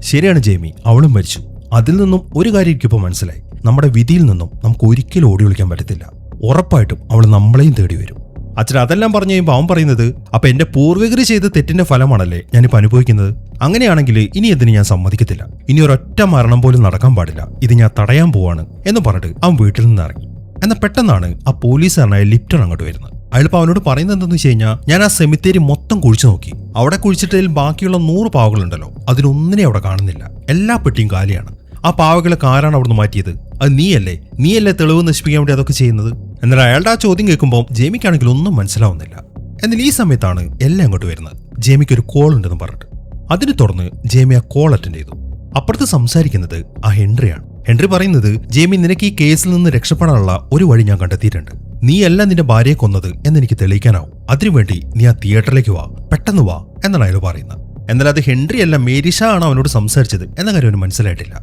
ശരിയാണ് ജെയ്മി, അവളും മരിച്ചു. അതിൽ നിന്നും ഒരു കാര്യം എനിക്കിപ്പോ മനസ്സിലായി. നമ്മുടെ വിധിയിൽ നിന്നും നമുക്ക് ഒരിക്കലും ഓടി ഒളിക്കാൻ പറ്റത്തില്ല. ഉറപ്പായിട്ടും അവൾ നമ്മളെയും തേടി വരും. അച്ഛൻ അതെല്ലാം പറഞ്ഞു കഴിയുമ്പോൾ അവൻ പറയുന്നത്, അപ്പൊ എന്റെ പൂർവികർ ചെയ്ത തെറ്റിന്റെ ഫലമാണല്ലേ ഞാനിപ്പോൾ അനുഭവിക്കുന്നത്? അങ്ങനെയാണെങ്കിൽ ഇനി എന്തിനു ഞാൻ സമ്മതിക്കത്തില്ല. ഇനി ഒരൊറ്റ മരണം പോലും നടക്കാൻ പാടില്ല. ഇത് ഞാൻ തടയാൻ പോവാണ് എന്ന് പറഞ്ഞിട്ട് അവൻ വീട്ടിൽ നിന്ന് ഇറങ്ങി. എന്നാൽ പെട്ടെന്നാണ് ആ പോലീസുകാരനായ ലിപ്റ്റൺ അങ്ങോട്ട് വരുന്നത്. അയാളിപ്പോൾ അവനോട് പറയുന്നത് എന്തെന്ന് വെച്ച് കഴിഞ്ഞാൽ, ഞാൻ ആ സെമിത്തേരി മൊത്തം കുഴിച്ചു നോക്കി. അവിടെ കുഴിച്ചിട്ടതിൽ ബാക്കിയുള്ള 100 പാവകളുണ്ടല്ലോ, അതിലൊന്നിനെ അവിടെ കാണുന്നില്ല. എല്ലാ പെട്ടിയും കാലിയാണ്. ആ പാവകളൊക്കെ ആരാണ് അവിടുന്ന് മാറ്റിയത്? അത് നീയല്ലേ തെളിവ് നശിപ്പിക്കാൻ വേണ്ടി അതൊക്കെ ചെയ്യുന്നത്? എന്നാൽ അയാളുടെ ആ ചോദ്യം കേൾക്കുമ്പോൾ ജെയ്മിക്കാണെങ്കിൽ ഒന്നും മനസ്സിലാവുന്നില്ല. എന്നാൽ ഈ സമയത്താണ് എല്ലാം അങ്ങോട്ട് വരുന്നത്. ജെയ്മിക്ക് ഒരു കോൾ ഉണ്ടെന്ന് പറഞ്ഞിട്ട്. അതിനെ തുടർന്ന് ജെയ്മി ആ കോൾ അറ്റൻഡ് ചെയ്തു. അപ്പുറത്ത് സംസാരിക്കുന്നത് ആ ഹെൻറിയാണ്. ഹെൻറി പറയുന്നത്, ജെയ്മി, നിനക്ക് ഈ കേസിൽ നിന്ന് രക്ഷപ്പെടാനുള്ള ഒരു വഴി ഞാൻ കണ്ടെത്തിയിട്ടുണ്ട്. നീയല്ല നിന്റെ ഭാര്യയെ കൊന്നത് എന്നെനിക്ക് തെളിയിക്കാനാവും. അതിനുവേണ്ടി നീ ആ തിയേറ്ററിലേക്ക് വാ, പെട്ടെന്ന് വാ എന്നാണ് അയാൾ പറയുന്നത്. എന്നാൽ അത് ഹെൻറി അല്ല, മേരിഷ ആണ് അവനോട് സംസാരിച്ചത് എന്ന കാര്യം അവന് മനസ്സിലായിട്ടില്ല.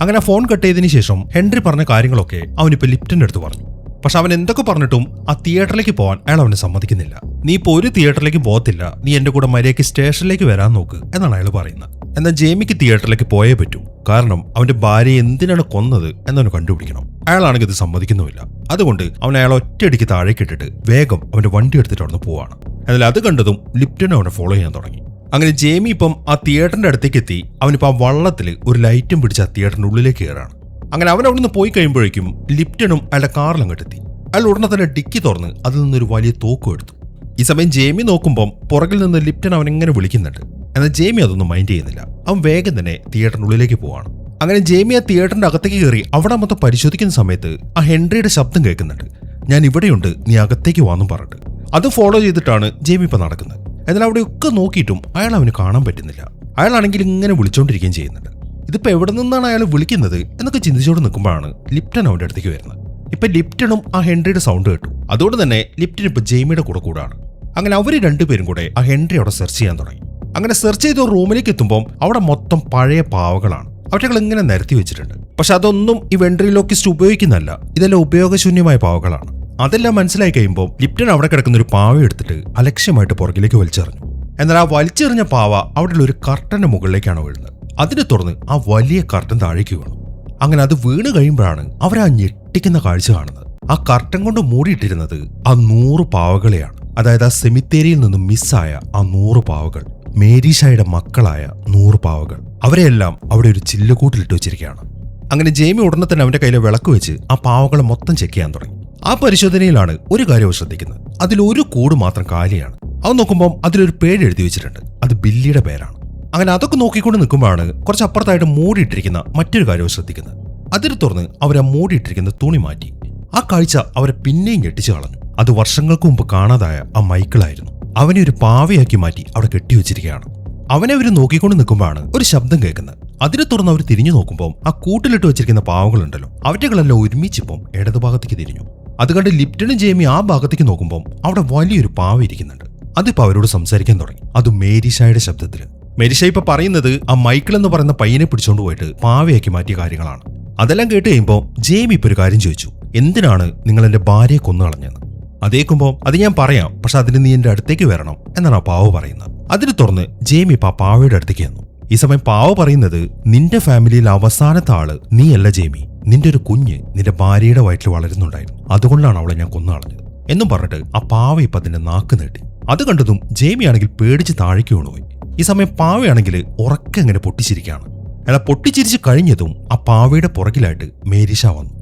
അങ്ങനെ ഫോൺ കട്ട് ചെയ്തതിനു ശേഷം ഹെൻറി പറഞ്ഞ കാര്യങ്ങളൊക്കെ അവനിപ്പോൾ ലിപ്റ്റന്റെ അടുത്ത് പറഞ്ഞു. പക്ഷെ അവൻ എന്തൊക്കെ പറഞ്ഞിട്ടും ആ തിയേറ്ററിലേക്ക് പോകാൻ അയാൾ അവനെ സമ്മതിക്കുന്നില്ല. നീ ഇപ്പോൾ ഒരു തിയേറ്ററിലേക്ക് പോകത്തില്ല, നീ എന്റെ കൂടെ മര്യാദയ്ക്ക് സ്റ്റേഷനിലേക്ക് വരാൻ നോക്ക് എന്നാണ് അയാൾ പറയുന്നത്. എന്നാൽ ജെയ്മിക്ക് തിയേറ്ററിലേക്ക് പോയേ പറ്റൂ. കാരണം അവന്റെ ഭാര്യയെ എന്തിനാണ് കൊന്നത് എന്നവന് കണ്ടുപിടിക്കണം. അയാളാണെങ്കിൽ ഇത് സമ്മതിക്കുന്നുമില്ല. അതുകൊണ്ട് അവൻ അയാളെ ഒറ്റയടിക്ക് താഴേക്ക് ഇട്ടിട്ട് വേഗം അവന്റെ വണ്ടി എടുത്തിട്ട് അവിടുന്ന് പോവാണ്. എന്നാൽ അത് കണ്ടതും ലിപ്റ്റൺ അവനെ ഫോളോ ചെയ്യാൻ തുടങ്ങി. അങ്ങനെ ജെയ്മി ഇപ്പം ആ തിയേറ്ററിന്റെ അടുത്തേക്ക് എത്തി. അവനിപ്പോൾ ആ വള്ളത്തിൽ ഒരു ലൈറ്റും പിടിച്ച് ആ തിയേറ്ററിന്റെ ഉള്ളിലേക്ക് കയറാണ്. അങ്ങനെ അവൻ അവിടുന്ന് പോയി കഴിയുമ്പോഴേക്കും ലിപ്റ്റണും അയാളുടെ കാറിൽ അങ്ങോട്ടെത്തി. അയാൾ ഉടനെ തന്നെ ഡിക്കി തുറന്ന് അതിൽ നിന്നൊരു വലിയ തോക്കും എടുത്തു. ഈ സമയം ജെയ്മി നോക്കുമ്പോൾ പുറകിൽ നിന്ന് ലിപ്റ്റൺ അവൻ എങ്ങനെ വിളിക്കുന്നുണ്ട്. എന്നാൽ ജെയ്മി അതൊന്നും മൈൻഡ് ചെയ്യുന്നില്ല. അവൻ വേഗം തന്നെ തിയേറ്ററിന്റെ ഉള്ളിലേക്ക് പോവാണ്. അങ്ങനെ ജെയ്മി ആ തിയേറ്ററിന്റെ അകത്തേക്ക് കയറി അവിടെ മൊത്തം പരിശോധിക്കുന്ന സമയത്ത് ആ ഹെൻറിയുടെ ശബ്ദം കേൾക്കുന്നുണ്ട്. ഞാൻ ഇവിടെയുണ്ട്, നീ അകത്തേക്ക് വാന്നും പറഞ്ഞിട്ട്. അത് ഫോളോ ചെയ്തിട്ടാണ് ജെയ്മി ഇപ്പം നടക്കുന്നത്. എന്നാൽ അവിടെയൊക്കെ നോക്കിയിട്ടും അയാൾ അവന് കാണാൻ പറ്റുന്നില്ല. അയാളാണെങ്കിൽ ഇങ്ങനെ വിളിച്ചോണ്ടിരിക്കുകയും ചെയ്യുന്നുണ്ട്. ഇതിപ്പോ എവിടെ നിന്നാണ് അയാൾ വിളിക്കുന്നത് എന്നൊക്കെ ചിന്തിച്ചോണ്ട് നിൽക്കുമ്പോഴാണ് ലിപ്റ്റൺ അവന്റെ അടുത്തേക്ക് വരുന്നത്. ഇപ്പൊ ലിപ്റ്റണും ആ ഹെൻറിയുടെ സൗണ്ട് കേട്ടു. അതുകൊണ്ട് തന്നെ ലിപ്റ്റൺ ഇപ്പൊ ജെയ്മിയുടെ കൂടാണ്. അങ്ങനെ അവര് രണ്ടുപേരും കൂടെ ആ ഹെൻറി അവിടെ സെർച്ച് ചെയ്യാൻ തുടങ്ങി. അങ്ങനെ സെർച്ച് ചെയ്ത റൂമിലേക്ക് എത്തുമ്പോൾ അവിടെ മൊത്തം പഴയ പാവകളാണ്. അവറ്റകൾ ഇങ്ങനെ നിരത്തി വെച്ചിട്ടുണ്ട്. പക്ഷെ അതൊന്നും ഈ വെൻട്രിലോക്കിസ്റ്റ് ഉപയോഗിക്കുന്നല്ല. ഇതെല്ലാം ഉപയോഗശൂന്യമായ പാവകളാണ്. അതെല്ലാം മനസ്സിലായി കഴിയുമ്പോൾ ലിപ്റ്റൺ അവിടെ കിടക്കുന്ന ഒരു പാവ എടുത്തിട്ട് അലക്ഷ്യമായിട്ട് പുറകിലേക്ക് വലിച്ചെറിഞ്ഞു. എന്നാൽ ആ വലിച്ചെറിഞ്ഞ പാവ അവിടെയുള്ള ഒരു കർട്ടന്റെ മുകളിലേക്കാണ് വീഴുന്നത്. അതിനെ തുടർന്ന് ആ വലിയ കർട്ടൻ താഴേക്ക് വീണു. അങ്ങനെ അത് വീണ് കഴിയുമ്പോഴാണ് അവർ ആ ഞെട്ടിക്കുന്ന കാഴ്ച കാണുന്നത്. ആ കർട്ടൻ കൊണ്ട് മൂടിയിട്ടിരുന്നത് ആ 100 പാവകളെയാണ്. അതായത് ആ സെമിത്തേരിയിൽ നിന്നും മിസ്സായ ആ 100 പാവകൾ, മേരീഷായുടെ മക്കളായ 100 പാവകൾ. അവരെയെല്ലാം അവിടെ ഒരു ചില്ലുകൂട്ടിലിട്ട് വെച്ചിരിക്കുകയാണ്. അങ്ങനെ ജെയ്മി ഉടനെ തന്നെ അവന്റെ കയ്യിലെ വിളക്ക് വെച്ച് ആ പാവകളെ മൊത്തം ചെക്ക് ചെയ്യാൻ തുടങ്ങി. ആ പരിശോധനയിലാണ് ഒരു കാര്യം ശ്രദ്ധിക്കുന്നത്. അതിലൊരു കൂട് മാത്രം കാലിയാണ്. അത് നോക്കുമ്പോൾ അതിലൊരു പേര് എഴുതി വെച്ചിട്ടുണ്ട്. അത് ബില്ലിയുടെ പേരാണ്. അങ്ങനെ അതൊക്കെ നോക്കിക്കൊണ്ട് നിൽക്കുമ്പോഴാണ് കുറച്ച് അപ്പുറത്തായിട്ട് മൂടിയിട്ടിരിക്കുന്ന മറ്റൊരു കാര്യം ശ്രദ്ധിക്കുന്നത്. അതിനെ തുറന്ന് അവരെ മൂടിയിട്ടിരിക്കുന്ന തുണി മാറ്റി. ആ കാഴ്ച അവരെ പിന്നെയും ഞെട്ടിച്ചു കളഞ്ഞു. അത് വർഷങ്ങൾക്ക് മുമ്പ് കാണാതായ ആ മൈക്കിളായിരുന്നു. അവനെ ഒരു പാവയാക്കി മാറ്റി അവിടെ കെട്ടിവെച്ചിരിക്കുകയാണ്. അവനെ അവർ നോക്കിക്കൊണ്ട് നിൽക്കുമ്പോഴാണ് ഒരു ശബ്ദം കേൾക്കുന്നത്. അതിനെ തുറന്ന് അവർ തിരിഞ്ഞു നോക്കുമ്പോൾ ആ കൂട്ടിലിട്ട് വെച്ചിരിക്കുന്ന പാവകളുണ്ടല്ലോ, അവറ്റകളെല്ലാം ഒരുമിച്ചിപ്പം ഇടതുഭാഗത്തേക്ക് തിരിഞ്ഞു. അത് കണ്ട് ലിപ്റ്റണും ജെയ്മി ആ ഭാഗത്തേക്ക് നോക്കുമ്പോൾ അവിടെ വലിയൊരു പാവ ഇരിക്കുന്നുണ്ട്. അതിപ്പോ അവരോട് സംസാരിക്കാൻ തുടങ്ങി. അത് മേരിഷായുടെ ശബ്ദത്തില്. മേരിഷ ഇപ്പൊ പറയുന്നത് ആ മൈക്കിൾ എന്ന് പറയുന്ന പയ്യനെ പിടിച്ചോണ്ട് പോയിട്ട് പാവയാക്കി മാറ്റിയ കാര്യങ്ങളാണ്. അതെല്ലാം കേട്ട് കഴിയുമ്പോൾ ജെയ്മി ഇപ്പൊ ഒരു കാര്യം ചോദിച്ചു, എന്തിനാണ് നിങ്ങൾ എന്റെ ഭാര്യയെ കൊന്നുകളഞ്ഞെന്ന്? അതേക്കുമ്പോൾ അത് ഞാൻ പറയാം, പക്ഷെ അതിന് നീ എന്റെ അടുത്തേക്ക് വരണം എന്നാണ് ആ പാവ പറയുന്നത്. അതിനെ തുറന്ന് ജെയ്മി ഇപ്പൊ ആ പാവയുടെ അടുത്തേക്ക് വന്നു. ഈ സമയം പാവ പറയുന്നത്, നിന്റെ ഫാമിലിയിൽ അവസാനത്തെ ആള് നീയല്ല ജെയ്മി, നിന്റെ ഒരു കുഞ്ഞ് നിന്റെ ഭാര്യയുടെ വയറ്റിൽ വളരുന്നുണ്ടായിരുന്നു, അതുകൊണ്ടാണ് അവളെ ഞാൻ കൊന്നുകളഞ്ഞത് എന്നും പറഞ്ഞിട്ട് ആ പാവ ഇപ്പൊ അതിന്റെ നാക്ക് നീട്ടി. അത് കണ്ടതും ജെയ്മി ആണെങ്കിൽ പേടിച്ച് താഴേക്ക് വീണുപോയി. ഈ സമയം പാവയാണെങ്കിൽ ഉറക്കെ അങ്ങനെ പൊട്ടിച്ചിരിക്കുകയാണ്. അയാൾ പൊട്ടിച്ചിരിച്ച് കഴിഞ്ഞതും ആ പാവയുടെ പുറകിലായിട്ട് മേരിഷ വന്നു.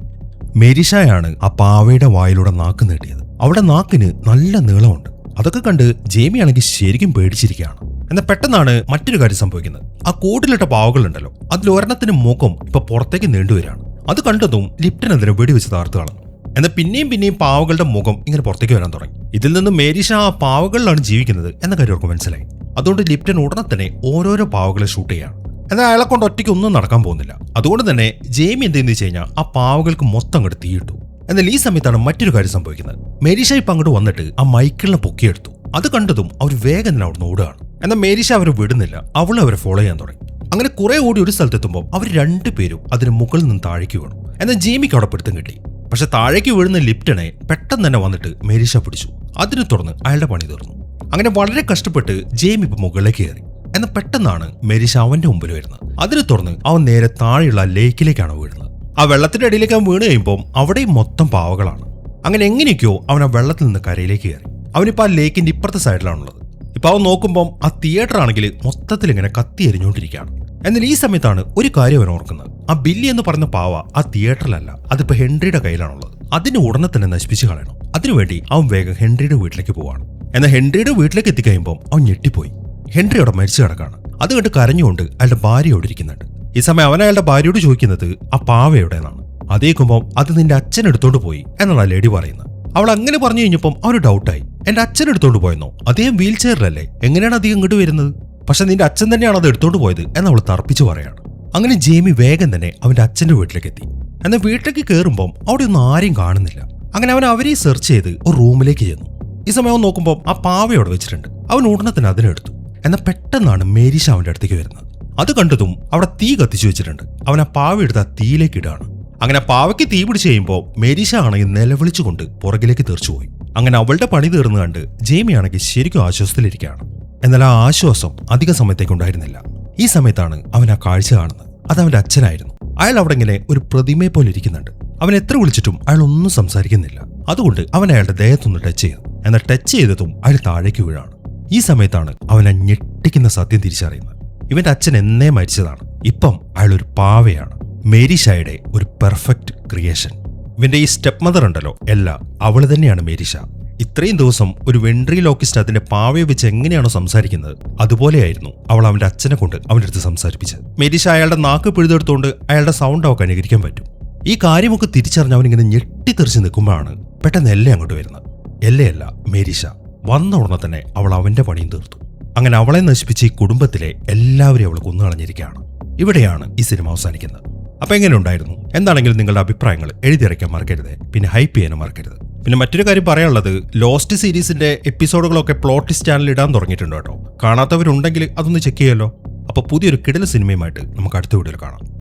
മേരിഷയാണ് ആ പാവയുടെ വായിലൂടെ നാക്ക് നീട്ടിയത്. അവിടെ നാക്കിന് നല്ല നീളമുണ്ട്. അതൊക്കെ കണ്ട് ജെയ്മി ആണെങ്കിൽ ശരിക്കും പേടിച്ചിരിക്കുകയാണ്. എന്നാൽ പെട്ടെന്നാണ് മറ്റൊരു കാര്യം സംഭവിക്കുന്നത്. ആ കൂട്ടിലിട്ട പാവകളുണ്ടല്ലോ, അതിലൊരെണ്ണത്തിന് മുഖം ഇപ്പൊ പുറത്തേക്ക് നീണ്ടുവരികയാണ്. അത് കണ്ടതും ലിപ്റ്റൺ അതിനെ വെടിവെച്ച് താർത്തു കളഞ്ഞു. എന്നാൽ പിന്നെയും പാവകളുടെ മുഖം ഇങ്ങനെ പുറത്തേക്ക് വരാൻ തുടങ്ങി. ഇതിൽ നിന്ന് മേരിഷ ആ പാവകളിലാണ് ജീവിക്കുന്നത് എന്ന കാര്യം അവർക്ക് മനസ്സിലായി. അതുകൊണ്ട് ലിപ്റ്റൺ ഉടനെ തന്നെ ഓരോരോ പാവകളെ ഷൂട്ട് ചെയ്യാണ്. എന്നാൽ അയാളെ കൊണ്ട് ഒറ്റയ്ക്ക് ഒന്നും നടക്കാൻ പോകുന്നില്ല. അതുകൊണ്ട് തന്നെ ജെയ്മി എന്തെന്ന് വെച്ച് കഴിഞ്ഞാൽ ആ പാവകൾക്ക് മൊത്തം അങ്ങോട്ട് തീയിട്ടു. എന്നാൽ ഈ സമയത്താണ് മറ്റൊരു കാര്യം സംഭവിക്കുന്നത്. മേരിഷ ഇപ്പം അങ്ങോട്ട് വന്നിട്ട് ആ മൈക്കിളിനെ പൊക്കിയെടുത്തു. അത് കണ്ടതും അവർ വേഗം തന്നെ അവിടുന്ന് ഓടുകയാണ്. എന്നാൽ മേരിഷ അവരെ വിടുന്നില്ല. അവളെ അവരെ ഫോളോ ചെയ്യാൻ തുടങ്ങി. അങ്ങനെ കുറെ ഓടി ഒരു സ്ഥലത്തെത്തുമ്പോൾ അവർ രണ്ടുപേരും അതിന് മുകളിൽ നിന്ന് താഴേക്ക് വീണു. എന്നാൽ ജെയ്മിക്ക് അവിടെ പിടുത്തം കിട്ടി. പക്ഷെ താഴേക്ക് വീഴുന്ന ലിപ്റ്റനെ പെട്ടെന്ന് തന്നെ വന്നിട്ട് മേരിഷ പിടിച്ചു. അതിനെ തുടർന്ന് അയാളുടെ പണി തീർന്നു. അങ്ങനെ വളരെ കഷ്ടപ്പെട്ട് ജെയ്മി ഇപ്പൊ മുകളിലേക്ക് കയറി. എന്നാൽ പെട്ടെന്നാണ് മേരിഷ അവന്റെ മുമ്പിൽ വരുന്നത്. അതിനെ തുടർന്ന് അവൻ നേരെ താഴെയുള്ള ലേക്കിലേക്കാണ് വീഴുന്നത്. ആ വെള്ളത്തിന്റെ അടിയിലേക്ക് അവൻ വീണ് കഴിയുമ്പോൾ അവിടെയും മൊത്തം പാവകളാണ്. അങ്ങനെ എങ്ങനെയൊക്കെയോ അവൻ ആ വെള്ളത്തിൽ നിന്ന് കരയിലേക്ക് കയറി. അവനിപ്പോ ആ ലേക്കിന്റെ ഇപ്പുറത്തെ സൈഡിലാണുള്ളത്. ഇപ്പൊ അവൻ നോക്കുമ്പോൾ ആ തിയേറ്റർ ആണെങ്കിൽ മൊത്തത്തിൽ ഇങ്ങനെ കത്തി എരിഞ്ഞുകൊണ്ടിരിക്കുകയാണ്. എന്നാൽ ഈ സമയത്താണ് ഒരു കാര്യം അവൻ ഓർക്കുന്നത്. ആ ബില്ലി എന്ന് പറഞ്ഞ പാവ ആ തിയേറ്ററിലല്ല, അതിപ്പോ ഹെൻറിയുടെ കയ്യിലാണുള്ളത്. അതിന് ഉടനെ തന്നെ നശിപ്പിച്ച് കളയണം. അതിനുവേണ്ടി അവൻ വേഗം ഹെൻറിയുടെ വീട്ടിലേക്ക് പോവാണ്. എന്നാൽ ഹെൻറിയുടെ വീട്ടിലേക്ക് എത്തിക്കഴിയുമ്പോൾ അവൻ ഞെട്ടിപ്പോയി. ഹെൻറി അവിടെ മരിച്ചു കിടക്കാണ്. അത് കണ്ട് കരഞ്ഞുകൊണ്ട് അയാളുടെ ഭാര്യയോട് ഇരിക്കുന്നുണ്ട്. ഈ സമയം അവൻ അയാളുടെ ഭാര്യയോട് ചോദിക്കുന്നത് ആ പാവ എവിടെയെന്നാണ്. അതേക്കുമ്പോൾ അത് നിന്റെ അച്ഛൻ എടുത്തോണ്ട് പോയി എന്നാണ് ആ ലേഡി പറയുന്നത്. അവൾ അങ്ങനെ പറഞ്ഞു കഴിഞ്ഞപ്പം അവന് ഡൗട്ടായി. എന്റെ അച്ഛൻ എടുത്തോണ്ട് പോയെന്നോ? അദ്ദേഹം വീൽ ചെയറിലല്ലേ, എങ്ങനെയാണ് അധികം ഇങ്ങോട്ട് വരുന്നത്? പക്ഷെ നിന്റെ അച്ഛൻ തന്നെയാണ് അത് എടുത്തോണ്ട് പോയത് എന്നവൾ തർപ്പിച്ചു പറയാണ്. അങ്ങനെ ജെയ്മി വേഗം തന്നെ അവന്റെ അച്ഛന്റെ വീട്ടിലേക്ക് എത്തി. എന്നാൽ വീട്ടിലേക്ക് കയറുമ്പോൾ അവിടെ ഒന്നും ആരെയും കാണുന്നില്ല. അങ്ങനെ അവൻ അവരെ സെർച്ച് ചെയ്ത് ഒരു റൂമിലേക്ക് ചെന്നു. ഈ സമയം നോക്കുമ്പോൾ ആ പാവയോടെ വെച്ചിട്ടുണ്ട്. അവൻ ഉടനെ തന്നെ അതിനെടുത്തു. എന്നാൽ പെട്ടെന്നാണ് മേരിഷ അവന്റെ അടുത്തേക്ക് വരുന്നത്. അത് കണ്ടതും അവിടെ തീ കത്തിച്ചു വെച്ചിട്ടുണ്ട്. അവൻ ആ പാവ എടുത്ത് ആ തീയിലേക്ക് ഇടാണ്. അങ്ങനെ പാവയ്ക്ക് തീ പിടിച്ച് കഴിയുമ്പോൾ മേരിഷ ആണെങ്കിൽ നിലവിളിച്ചുകൊണ്ട് പുറകിലേക്ക് തെറിച്ചുപോയി. അങ്ങനെ അവളുടെ പണി തീർന്നു കണ്ട് ജെയ്മി ആണെങ്കിൽ ശരിക്കും ആശ്വാസത്തിലിരിക്കുകയാണ്. എന്നാൽ ആ ആശ്വാസം അധിക സമയത്തേക്ക് ഉണ്ടായിരുന്നില്ല. ഈ സമയത്താണ് അവൻ ആ കാഴ്ച കാണുന്നത്. അത് അവന്റെ അച്ഛനായിരുന്നു. അയാൾ അവിടെ ഇങ്ങനെ ഒരു പ്രതിമയെ പോലെ ഇരിക്കുന്നുണ്ട്. അവൻ എത്ര വിളിച്ചിട്ടും അയാൾ ഒന്നും സംസാരിക്കുന്നില്ല. അതുകൊണ്ട് അവൻ അയാളുടെ ദേഹത്തൊന്ന് ടച്ച് ചെയ്തു. എന്നാൽ ടച്ച് ചെയ്തതും അയാൾ താഴേക്ക് വീഴാണ്. ഈ സമയത്താണ് അവൻ ആ ഞെട്ടിക്കുന്ന സത്യം തിരിച്ചറിയുന്നത്. ഇവന്റെ അച്ഛൻ എന്നേ മരിച്ചതാണ്. ഇപ്പം അയാൾ ഒരു പാവയാണ്. മേരിഷയുടെ ഒരു പെർഫെക്റ്റ് ക്രിയേഷൻ. ഇവന്റെ ഈ സ്റ്റെപ്പ് മദർ ഉണ്ടല്ലോ, എല്ലാം അവള് തന്നെയാണ് മേരിഷ. ഇത്രയും ദിവസം ഒരു വെൻട്രിലോക്കിസ്റ്റ് അതിന്റെ പാവയെ വെച്ച് എങ്ങനെയാണോ സംസാരിക്കുന്നത്, അതുപോലെയായിരുന്നു അവൾ അവന്റെ അച്ഛനെ കൊണ്ട് അവന്റെ അടുത്ത് സംസാരിപ്പിച്ചത്. മേരിഷ അയാളുടെ നാക്ക് പിഴുതെടുത്തുകൊണ്ട് അയാളുടെ സൗണ്ട് അവൾക്ക് അനുകരിക്കാൻ പറ്റും. ഈ കാര്യമൊക്കെ തിരിച്ചറിഞ്ഞ് അവനിങ്ങനെ ഞെട്ടിത്തെറിച്ച് നിൽക്കുമ്പോഴാണ് പെട്ടെന്ന് എല്ല അങ്ങോട്ട് വരുന്നത്. എല്ലയല്ല, മേരിഷ. വന്ന ഉടനെ തന്നെ അവൾ അവന്റെ പണിയും തീർത്തു. അങ്ങനെ അവളെ നശിപ്പിച്ച് ഈ കുടുംബത്തിലെ എല്ലാവരെയും അവൾ കൊന്നുകളഞ്ഞിരിക്കുകയാണ്. ഇവിടെയാണ് ഈ സിനിമ അവസാനിക്കുന്നത്. അപ്പൊ എങ്ങനെ ഉണ്ടായിരുന്നു? എന്താണെങ്കിലും നിങ്ങളുടെ അഭിപ്രായങ്ങൾ എഴുതിയറിയിക്കാൻ മറക്കരുത്. പിന്നെ ഹൈപ്പ് ചെയ്യാനും മറക്കരുത്. പിന്നെ മറ്റൊരു കാര്യം പറയാനുള്ളത്, ലോസ്റ്റ് സീരീസിന്റെ എപ്പിസോഡുകളൊക്കെ പ്ലോട്ടിസ്റ്റ് ചാനൽ ഇടാൻ തുടങ്ങിയിട്ടുണ്ട് കേട്ടോ. കാണാത്തവരുണ്ടെങ്കിൽ അതൊന്ന് ചെക്ക് ചെയ്യുമല്ലോ. അപ്പൊ പുതിയൊരു കിടില സിനിമയുമായിട്ട് നമുക്ക് അടുത്ത വീഡിയോയിൽ കാണാം.